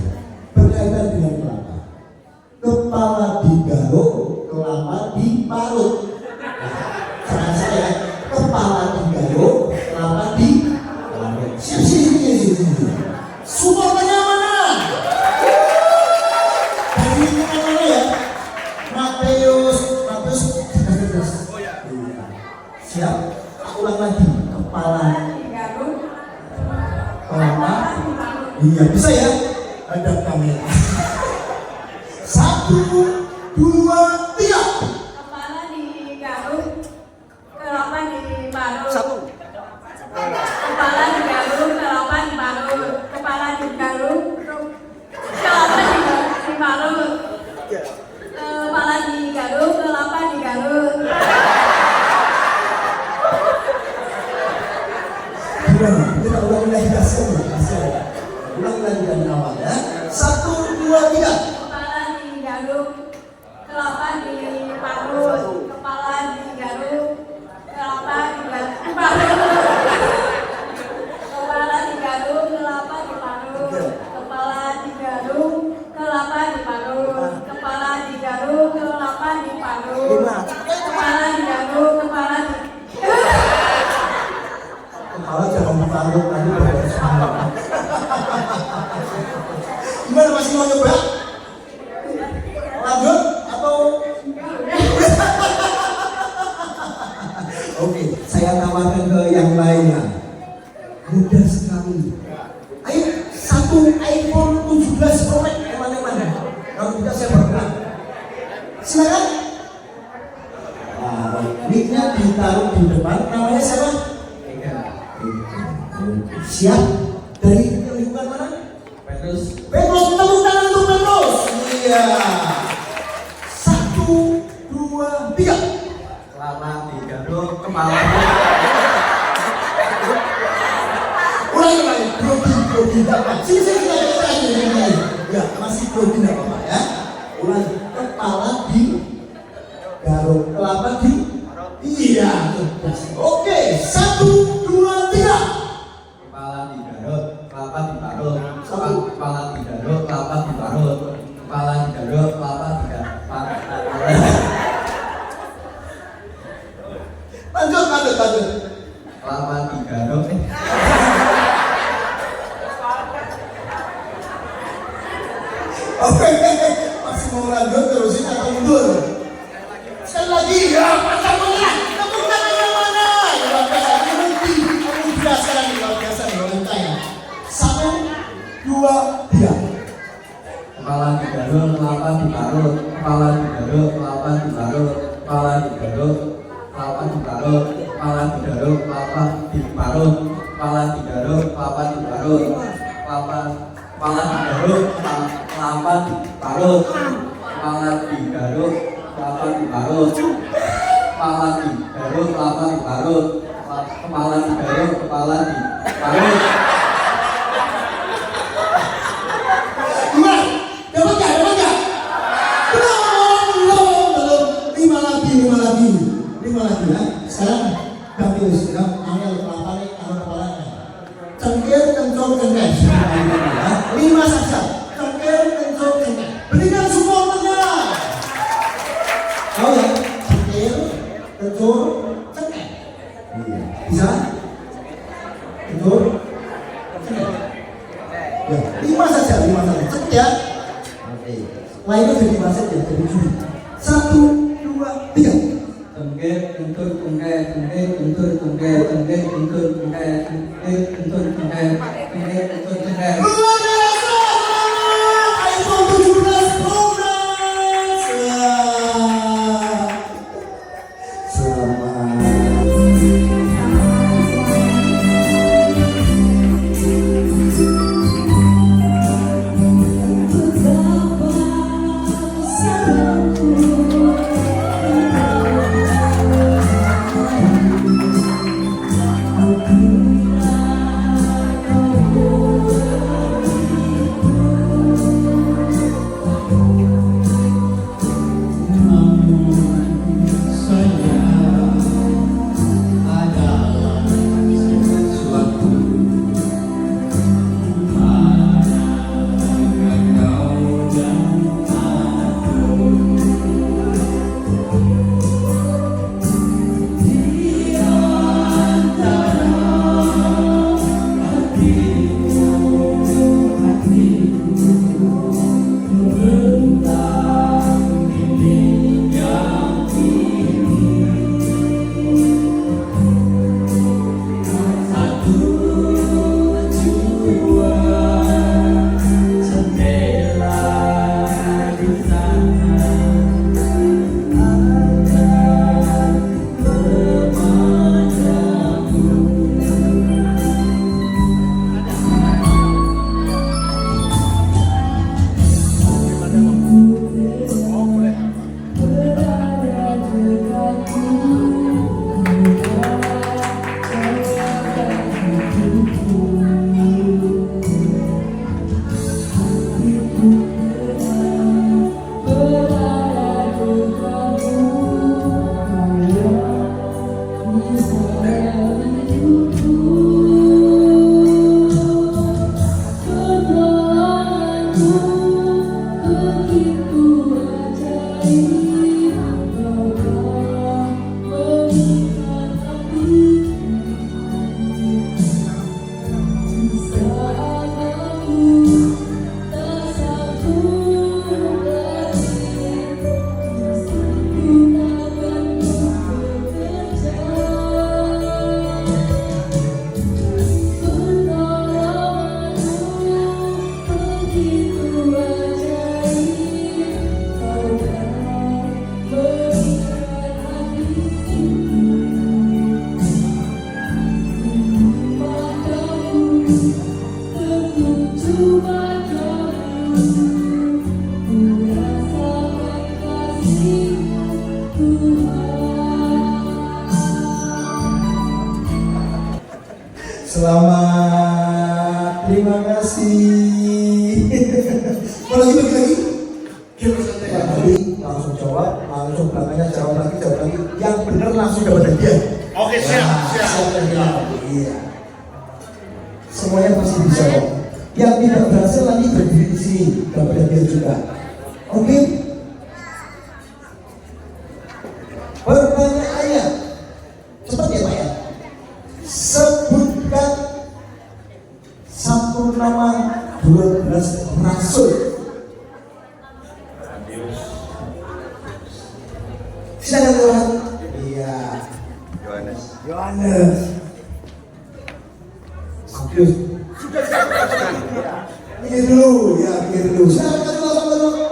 Berkaitan dengan kelapa. Kepala digaruk, kelapa diparut. Nah, saya kepala digaruk, kelapa diparut. Sini. Supporternya mana? Dari mana ya? Mateus. Siap. Aku ulang lagi. Kepala kelapa. Iya bisa ya. Hadap kamera. 1, 2, 3. Kepala digaruk, kelapa diparut. Kepala digaruk, kelapa diparut. Kepala digaruk, kelapa diparut. Kepala digaruk, kelapa digaruk. Gimana? Kita ulangi lagi kasihan. Ulangi lagi dari awal ya. 1, 2, 3. Kepala digaruk, kelapa diparut. Kepala digaruk, kelapa diparut. Kepala digaruk, kelapa diparut. Kepala digaruk, kelapa diparut. Kepala digaruk, kelapa diparut. Kepala digaruk, Kepala jangan diparut tadi berarti semangat. Gimana masih mau nyoba? Lanjut atau? Oke, saya tawarkan ke yang lainnya. Mudah sekali. Ayo, 1 iPhone 17 Pro Max kemana-mana. Kalau tidak saya bergerak. Silakan. Nah, mic-nya ditaruh di depan. Namanya siapa? Siap. Dari lingkungan mana? Petrus, tepuk tangan untuk Petrus. Iya. 1, 2, 3. Kelapa digaruk, kepala Ulangi. Grogi. Sini kita. Ya, masih grogi enggak apa-apa ya. Ulangi. Kepala digaruk, kelapa di. Iya. Oke. 1, 2, 3. kepala digaruk, kelapa diparut. Kepala digaruk, kelapa diparut. Kepala digaruk, kelapa diparut. Lanjut. Kelapa digaruk. Oke. Masih mau lanjut terusin atau mundur? Sekali lagi ya, pacarnya. Tepuk tangannya mana? Luar biasa. Kamu sudah sekarang luar biasa nih wanitanya. 1, 2, 3. Kepala digaruk, kelapa diparut. Kepala digaruk, kelapa diparut. Kepala digaruk, kelapa diparut. Kepala digaruk, kelapa diparut. Kepala digaruk, kelapa diparut. Kepala digaruk, kelapa diparut. Kepala digaruk, kelapa diparut. Kepala digaruk, kelapa diparut. Kepala digaruk, kepala diparut. Gimana? Dapat nggak? Belum. 5 lagi ya. Sekarang ganti usia. Angel kelapanya, kepalanya. Cengkir, kencur, cengkir. 5 saja. Cengkir, kencur, cengkir. Berikan supporternya. Tahu ya? Cengkir, kencur, cengkir. Bisa? Kencur, cengkir. Ya, 5 saja. Cepet ya. Lainnya jadi wasit ya, jadi juri. 1, 2, 3. Tengger, tentur, tengger, tengger, tentur, tengger, tengger, tentur, tengger, tengger, tentur, tengger, tengger, tentur, tengger. Luar biasa! iPhone 17 Pro Max! Selamat. Selamat, terima kasih. Mau lagi? Tadi langsung jawab, langsung belakangnya jawab lagi. Yang benar langsung dapat hadiah. Oke, siap. Iya. Semuanya pasti bisa kok. Yang tidak berhasil lagi berdiri di sini, dapat hadiah juga. Oke? Pertanyaannya, cepat ya Pak ya. Sebutkan satu nama 12 rasul. Silakan Tuhan. Iya. Yohanes. Matius. Mikir dulu. Silakan dulu.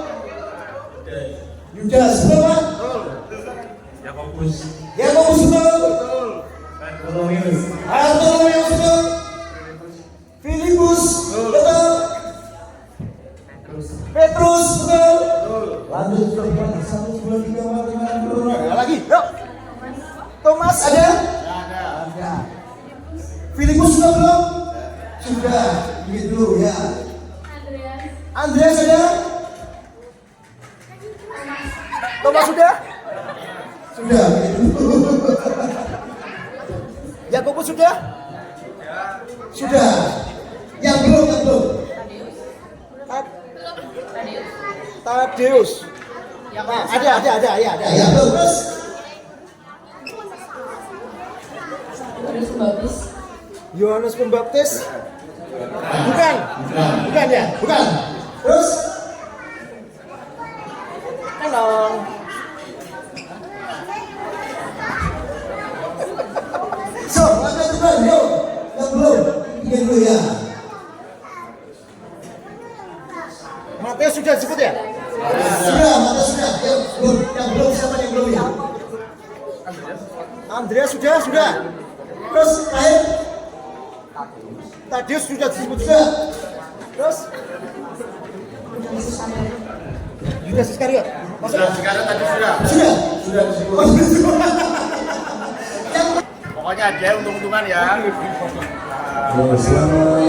Yudas berapa? Yakobus betul. Bartolomeus betul. Filipus betul. Petrus betul. Lanjut sudah 1, 2, 3, 4, 5, 6, 7. Lagi, yuk. Thomas ada? Ada. Filipus sudah belum? Sudah. Gitu ya. Andreas ada? Thomas sudah? Sudah. Yakobus sudah? Sudah. Yang belum? Tadeus. Nah, ada. Ya, terus. Yohanes Pembaptis. Bukan ya? Bukan. Terus Matius sudah disebut ya? Sudah, Matius sudah. Yang belum siapa yang belum ya? Andreas sudah. Terus terakhir Tadius sudah disebut sudah. Terus Yudas Iskariot. Sudah sekarang tadi sudah. Sudah. Pokoknya dia untung-untungan ya. Selamat.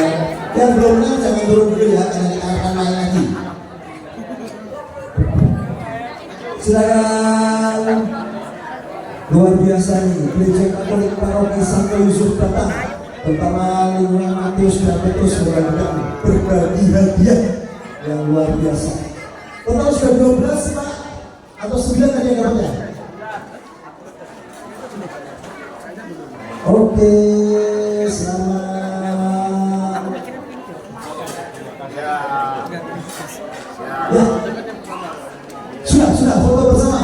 Yang belum jangan turun dulu ya, karena kita akan main lagi. Silakan. Luar biasa nih, Gereja Katolik Paroki Santo Yusuf Batam terutama lingkungan Matius dan Petrus melakukan berbagi hadiah yang luar biasa. Total sudah 12 Pak atau 9 tadi yang dapatnya? Oke, selamat. Ya. Sudah foto bersama.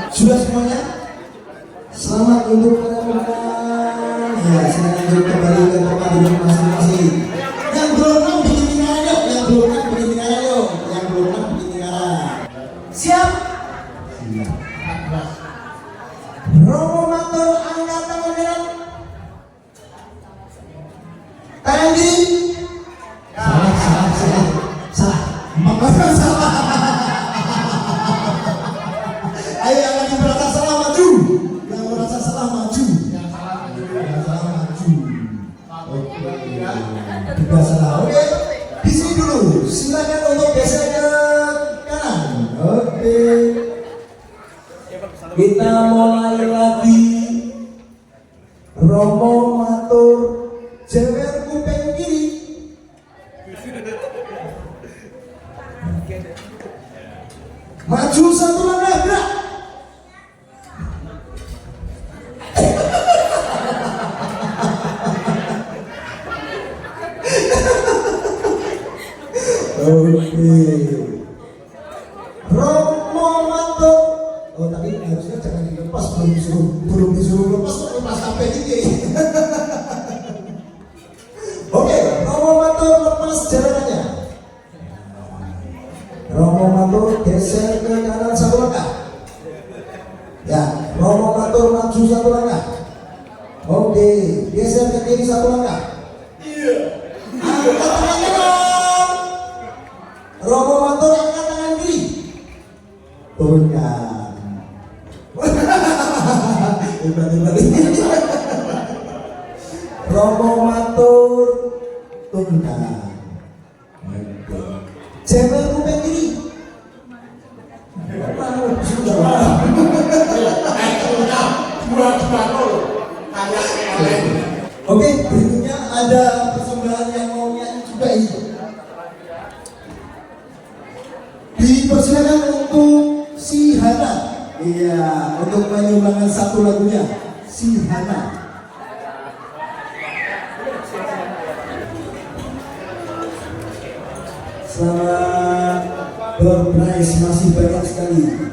Sudah semuanya? Selamat untuk menemukan. Ya, silakan untuk kembali ke tempat duduk masing-masing. Yang belum bikin tinggalan yuk. Yang belum bikin tinggalan. Siap? Romo Matur angkat tangan kanan. Tangan kiri. Salah. Maksudnya salah. Ayo yang lagi merasa salah maju. Yang merasa salah maju. Yang salah maju. Oke. Tidak salah. Oke. Di sini dulu. Silakan untuk geser ke kanan. Oke. Kita mulai lagi. Romo Matur jewer kuping kiri. Maju satu langkah gerak. Oke. Romo Matur. Oh tapi harusnya jangan dilepas, belum disuruh lepas kok lepas sampai gini. Oke, Romo Matur lepas jalanannya. Romo Matur geser ke kanan satu langkah. Ya, Romo Matur maju satu langkah. Oke, geser ke kiri satu langkah. Angkat tangan kanan. Romo Matur angkat tangan kiri. Turunkan. Hebat. Romo Matur turunkan. Jewer kuping kiri. Oke, berikutnya ada persembahan yang mau nyanyi juga ini. Dipersilakan untuk si Hana. Iya, untuk menyumbangkan satu lagunya, si Hana. Selamat berpraise, masih banyak sekali.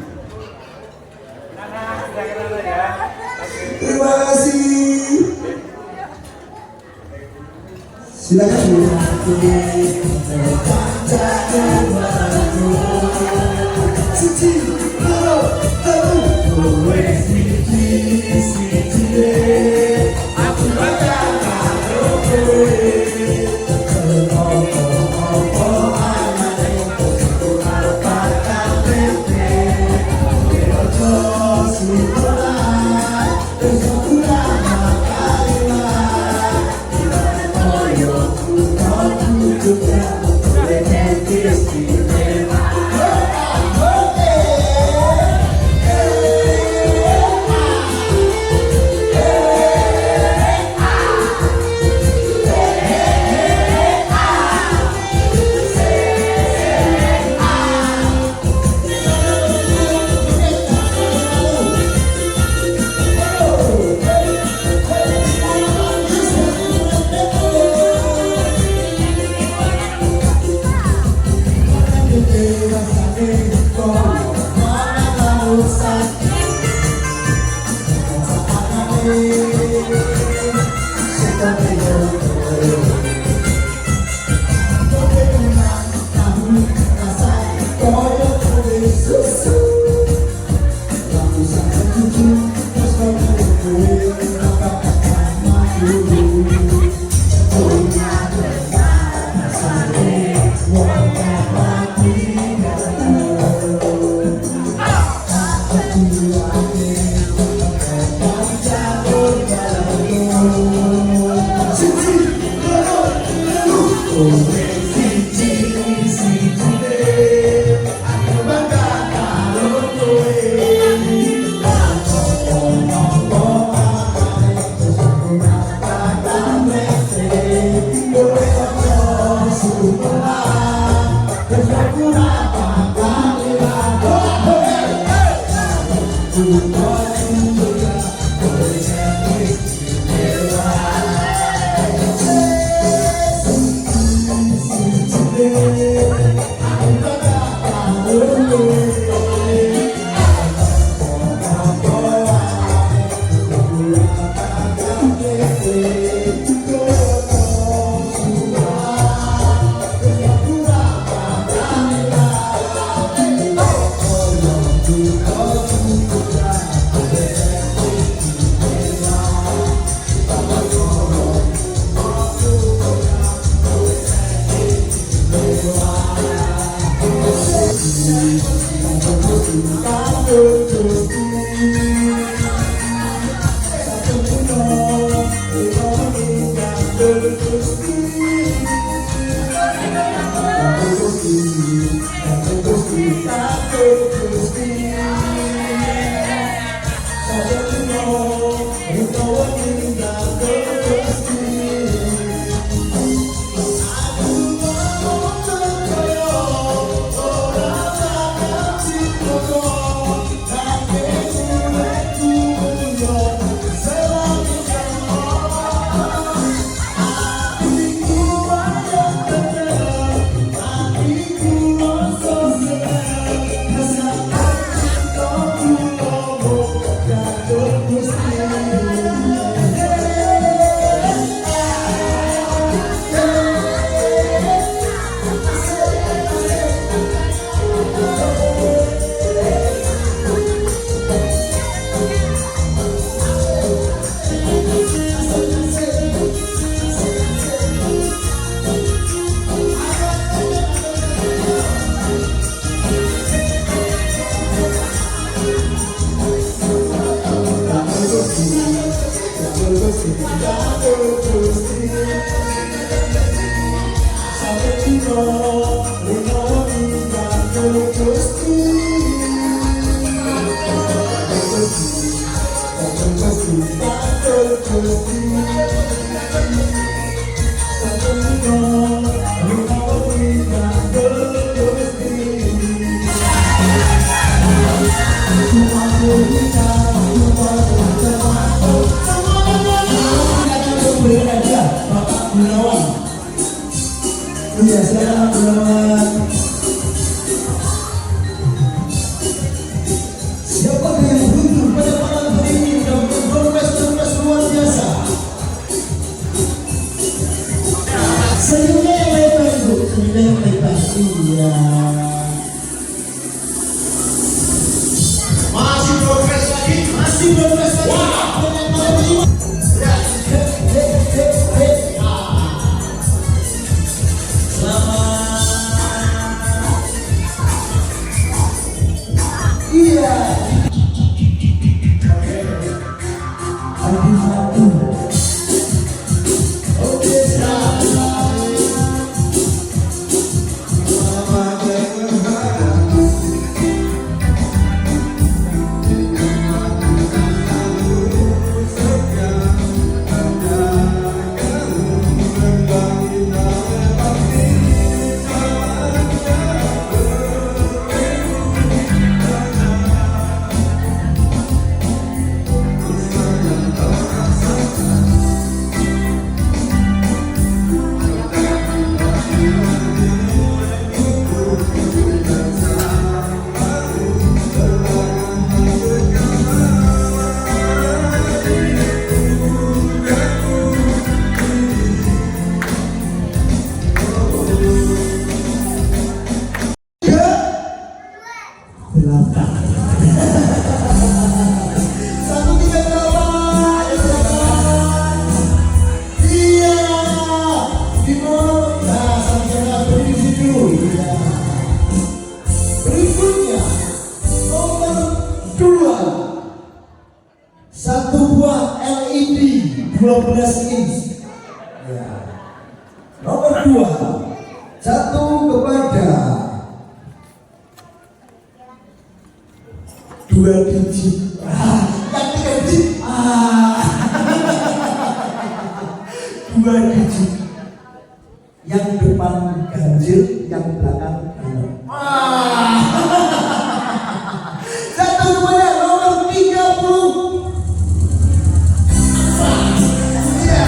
Terima kasih. Silakan. Iya, silakan Gunawan. Siapakah yang beruntung pada malam hari ini dan berproses luar biasa? Senyumnya yang lebar itu, senyumnya yang lebar. Iya. Masih progres lagi. Dengan malam ini. Inch. Ya. Nomor 2 jatuh kepada 2 digit. Yang 3 digit. 2 digit. Yang depan ganjil, yang belakang genap. Jatuh kepada nomor 30. Ya,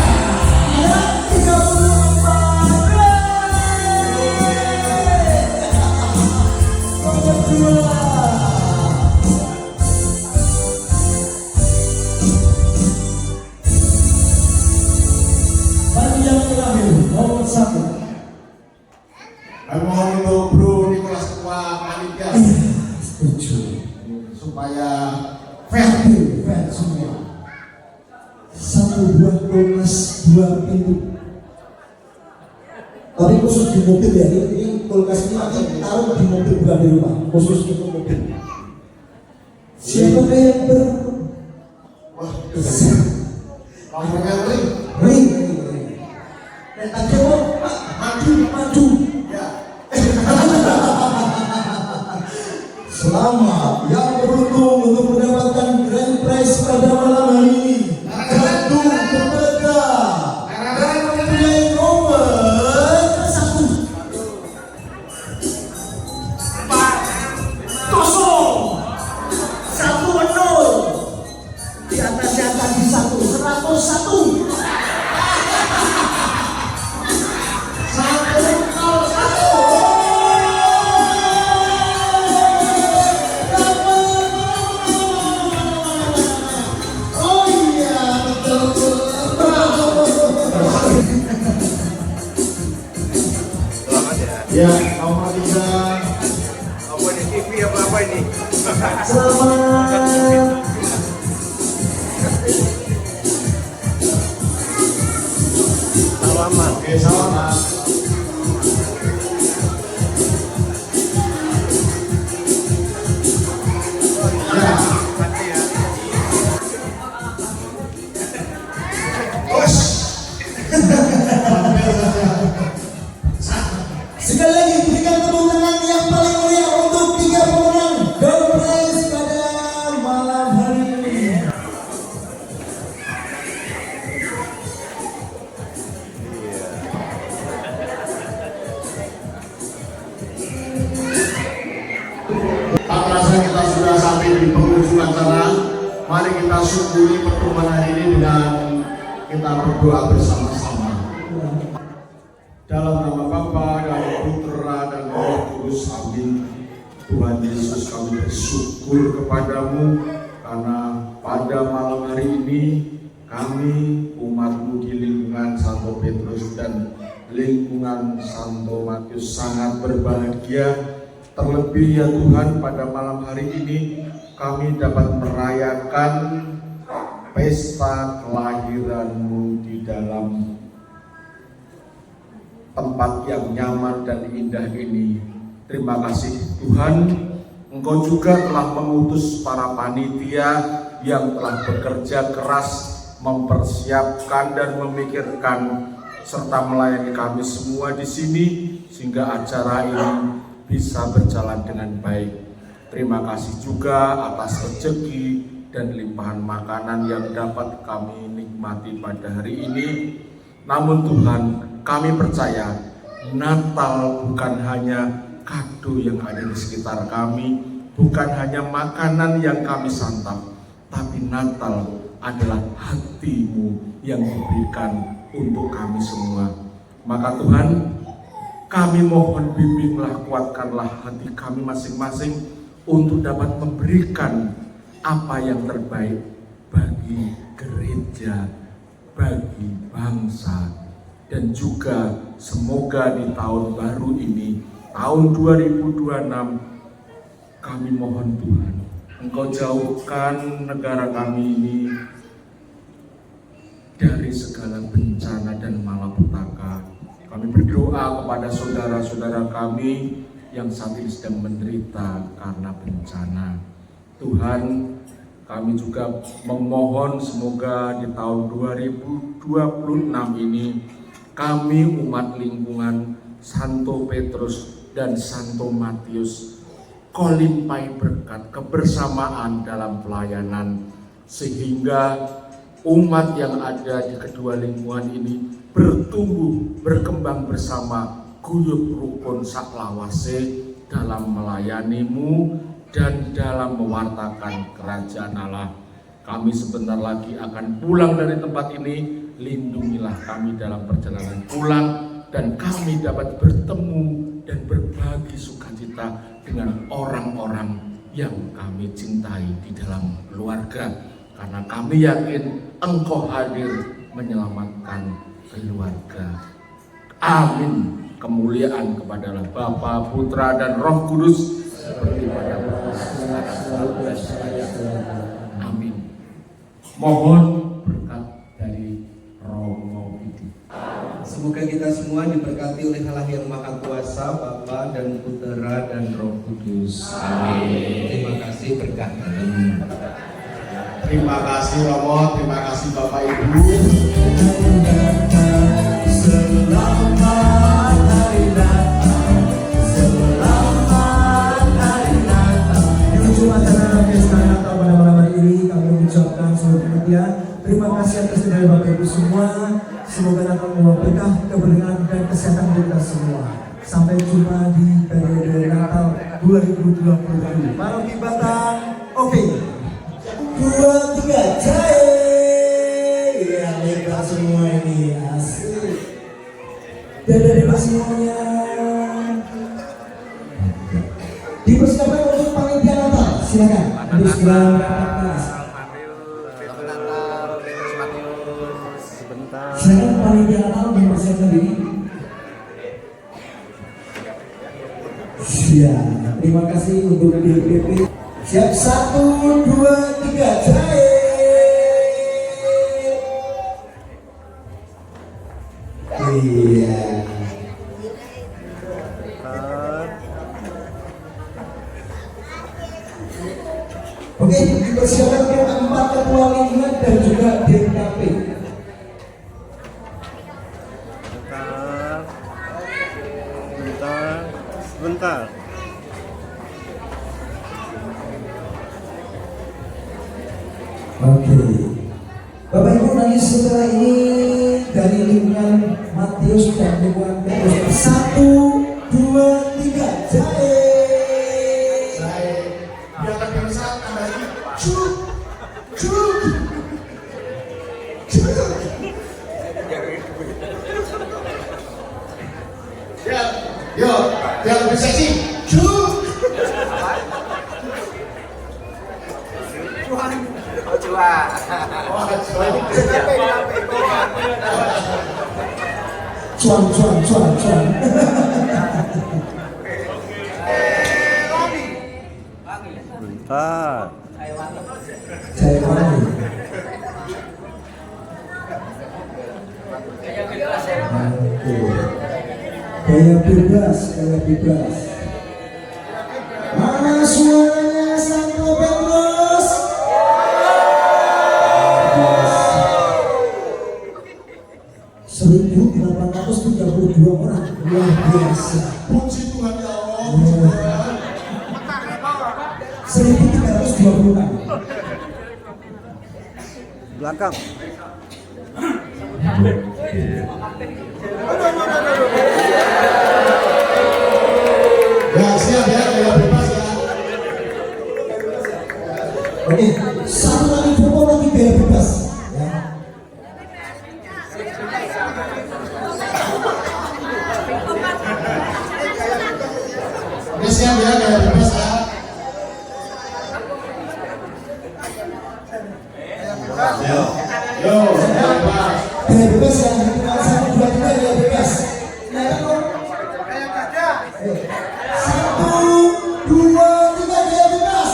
34. Nomor 2. Yang terakhir, nomor 1. Kami mohon untuk Bro Nicholas Ketua Panitia Setuju. supaya Fair semua. 1 buah kulkas 2 pintu. Tapi khusus di mobil ya, ini kulkas ini nanti taruh di mobil bukan di rumah, khusus untuk mobil. Siapa yang wah, nomornya ring. ring? Tadi mau maju. Ya. Selamat yang beruntung untuk mendapatkan grand prize pada malam hari ini. Jatuh kepada dan mempunyai nomor 1. Kosong 1-0. Di atasnya tadi 101. Ya, nomor 3. Apa ini TV apa ini? Selamat. Salaman. Oke, selamat. Ya. Sekali lagi berikan tepuk tangan yang paling meriah untuk 3 pemenang door prize pada malam hari ini. Tak terasa kita sudah sampai di penghujung acara. Mari kita syukuri pertemuan hari ini dengan kita berdoa bersama-sama. Dalam nama Bapa dan Putra dan Roh Kudus, amin. Tuhan Yesus, kami bersyukur kepadamu karena pada malam hari ini kami umat-Mu di lingkungan Santo Petrus dan lingkungan Santo Matius sangat berbahagia. Terlebih ya Tuhan, pada malam hari ini kami dapat merayakan pesta kelahiran-Mu di dalam tempat yang nyaman dan indah ini. Terima kasih Tuhan, Engkau juga telah mengutus para panitia yang telah bekerja keras mempersiapkan dan memikirkan serta melayani kami semua di sini sehingga acara ini bisa berjalan dengan baik. Terima kasih juga atas rezeki dan limpahan makanan yang dapat kami nikmati pada hari ini. Namun Tuhan, kami percaya Natal bukan hanya kado yang ada di sekitar kami, bukan hanya makanan yang kami santap, tapi Natal adalah hati-Mu yang diberikan untuk kami semua. Maka Tuhan, kami mohon bimbinglah, kuatkanlah hati kami masing-masing untuk dapat memberikan apa yang terbaik bagi gereja, bagi bangsa, dan juga semoga di tahun baru ini, tahun 2026, kami mohon Tuhan, Engkau jauhkan negara kami ini dari segala bencana dan malapetaka. Kami berdoa kepada saudara-saudara kami yang saat ini sedang menderita karena bencana. Tuhan, kami juga memohon semoga di tahun 2026 ini kami umat lingkungan Santo Petrus dan Santo Matius kolimpahi berkat kebersamaan dalam pelayanan, sehingga umat yang ada di kedua lingkungan ini bertumbuh, berkembang bersama, guyub rukun saklawase dalam melayanimu dan dalam mewartakan kerajaan Allah. Kami sebentar lagi akan pulang dari tempat ini, lindungilah kami dalam perjalanan pulang, dan kami dapat bertemu dan berbagi sukacita dengan orang-orang yang kami cintai di dalam keluarga, karena kami yakin Engkau hadir menyelamatkan keluarga. Amin. Kemuliaan kepada Bapa, Putra, dan Roh Kudus seperti pada amin. Mohon berkat dari Romo Bidi. Semoga kita semua diberkati oleh Allah yang Maha Kuasa, Bapa dan Putra dan Roh Kudus. Amin. Terima kasih berkat. Terima kasih Romo, terima kasih Bapak Ibu. Selamat hari Natal, selamat hari Natal. Di ujung acara pesta Natal pada malam hari ini kami mengucapkan seluruh panitia terima kasih atas dari Bapak Ibu semua. Semoga Natal membawa berkah, keberkahan dan kesehatan untuk kita semua. Sampai jumpa di periode Natal 2020. Paroki Batang, oke. 2, 3, jahe. Ya, lebar semua ini, asik. Dan dari semuanya dipersilakan untuk panitia Natal, silakan. Untuk segera mendapatkan. Silakan panitia Natal mempersiapkan diri. Siap. Terima kasih untuk DPP. Siap, 1, 2, 3, jahe. Iya. Oke, dipersiapkan untuk 4 ketua lingkungan dan juga DKP. Bentar. Oke, Bapak Ibu, nanti setelah ini dari lingkungan Matius dan lingkungan Petrus, 1, 2, 3, jahe. Saya biarkan bisa tambah lagi. Cuk, cuk, cuk. Siap, yuk, biar lebih seksi. Cuk. Cuan. Bentar. Saya Wani. Gaya bebas. Mana suaranya Santo Petrus? 1.832 orang, luar biasa. Puji Tuhan ya Allah. 1.320 orang. Belakang. Ya siap ya, gaya bebas ya. Oke, satu lagi foto lagi gaya bebas. Ya. Oke siap ya, gaya bebas ya. Yo, gaya bebas. Gaya bebas ya, hitungan 1, 2, 3 gaya bebas. Ya kan Om? 1, 2, 3 gaya bebas.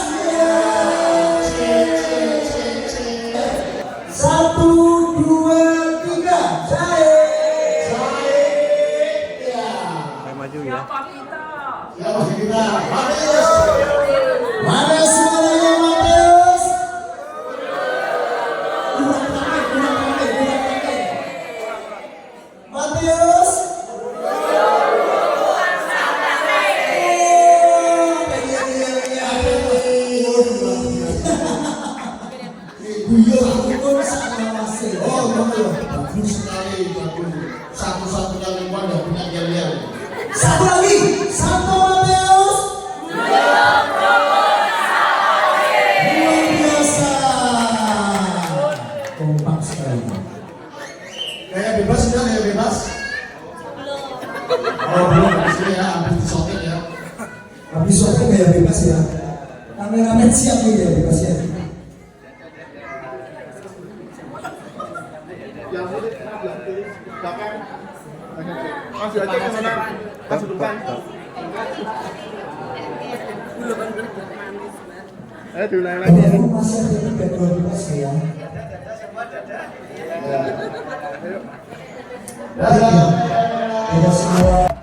1, 2, 3 jahe. Ya. Saya maju ya. Siapa kita? Matius. Mana suaranya Matius? visualnya gaya bebas ya. Kameramen siap nih gaya bebas ya. Masuk aja ke mana? Masuk depan. Diulang lagi. Kalau masih ada di background bebas ya. Dadah. Dadah semua.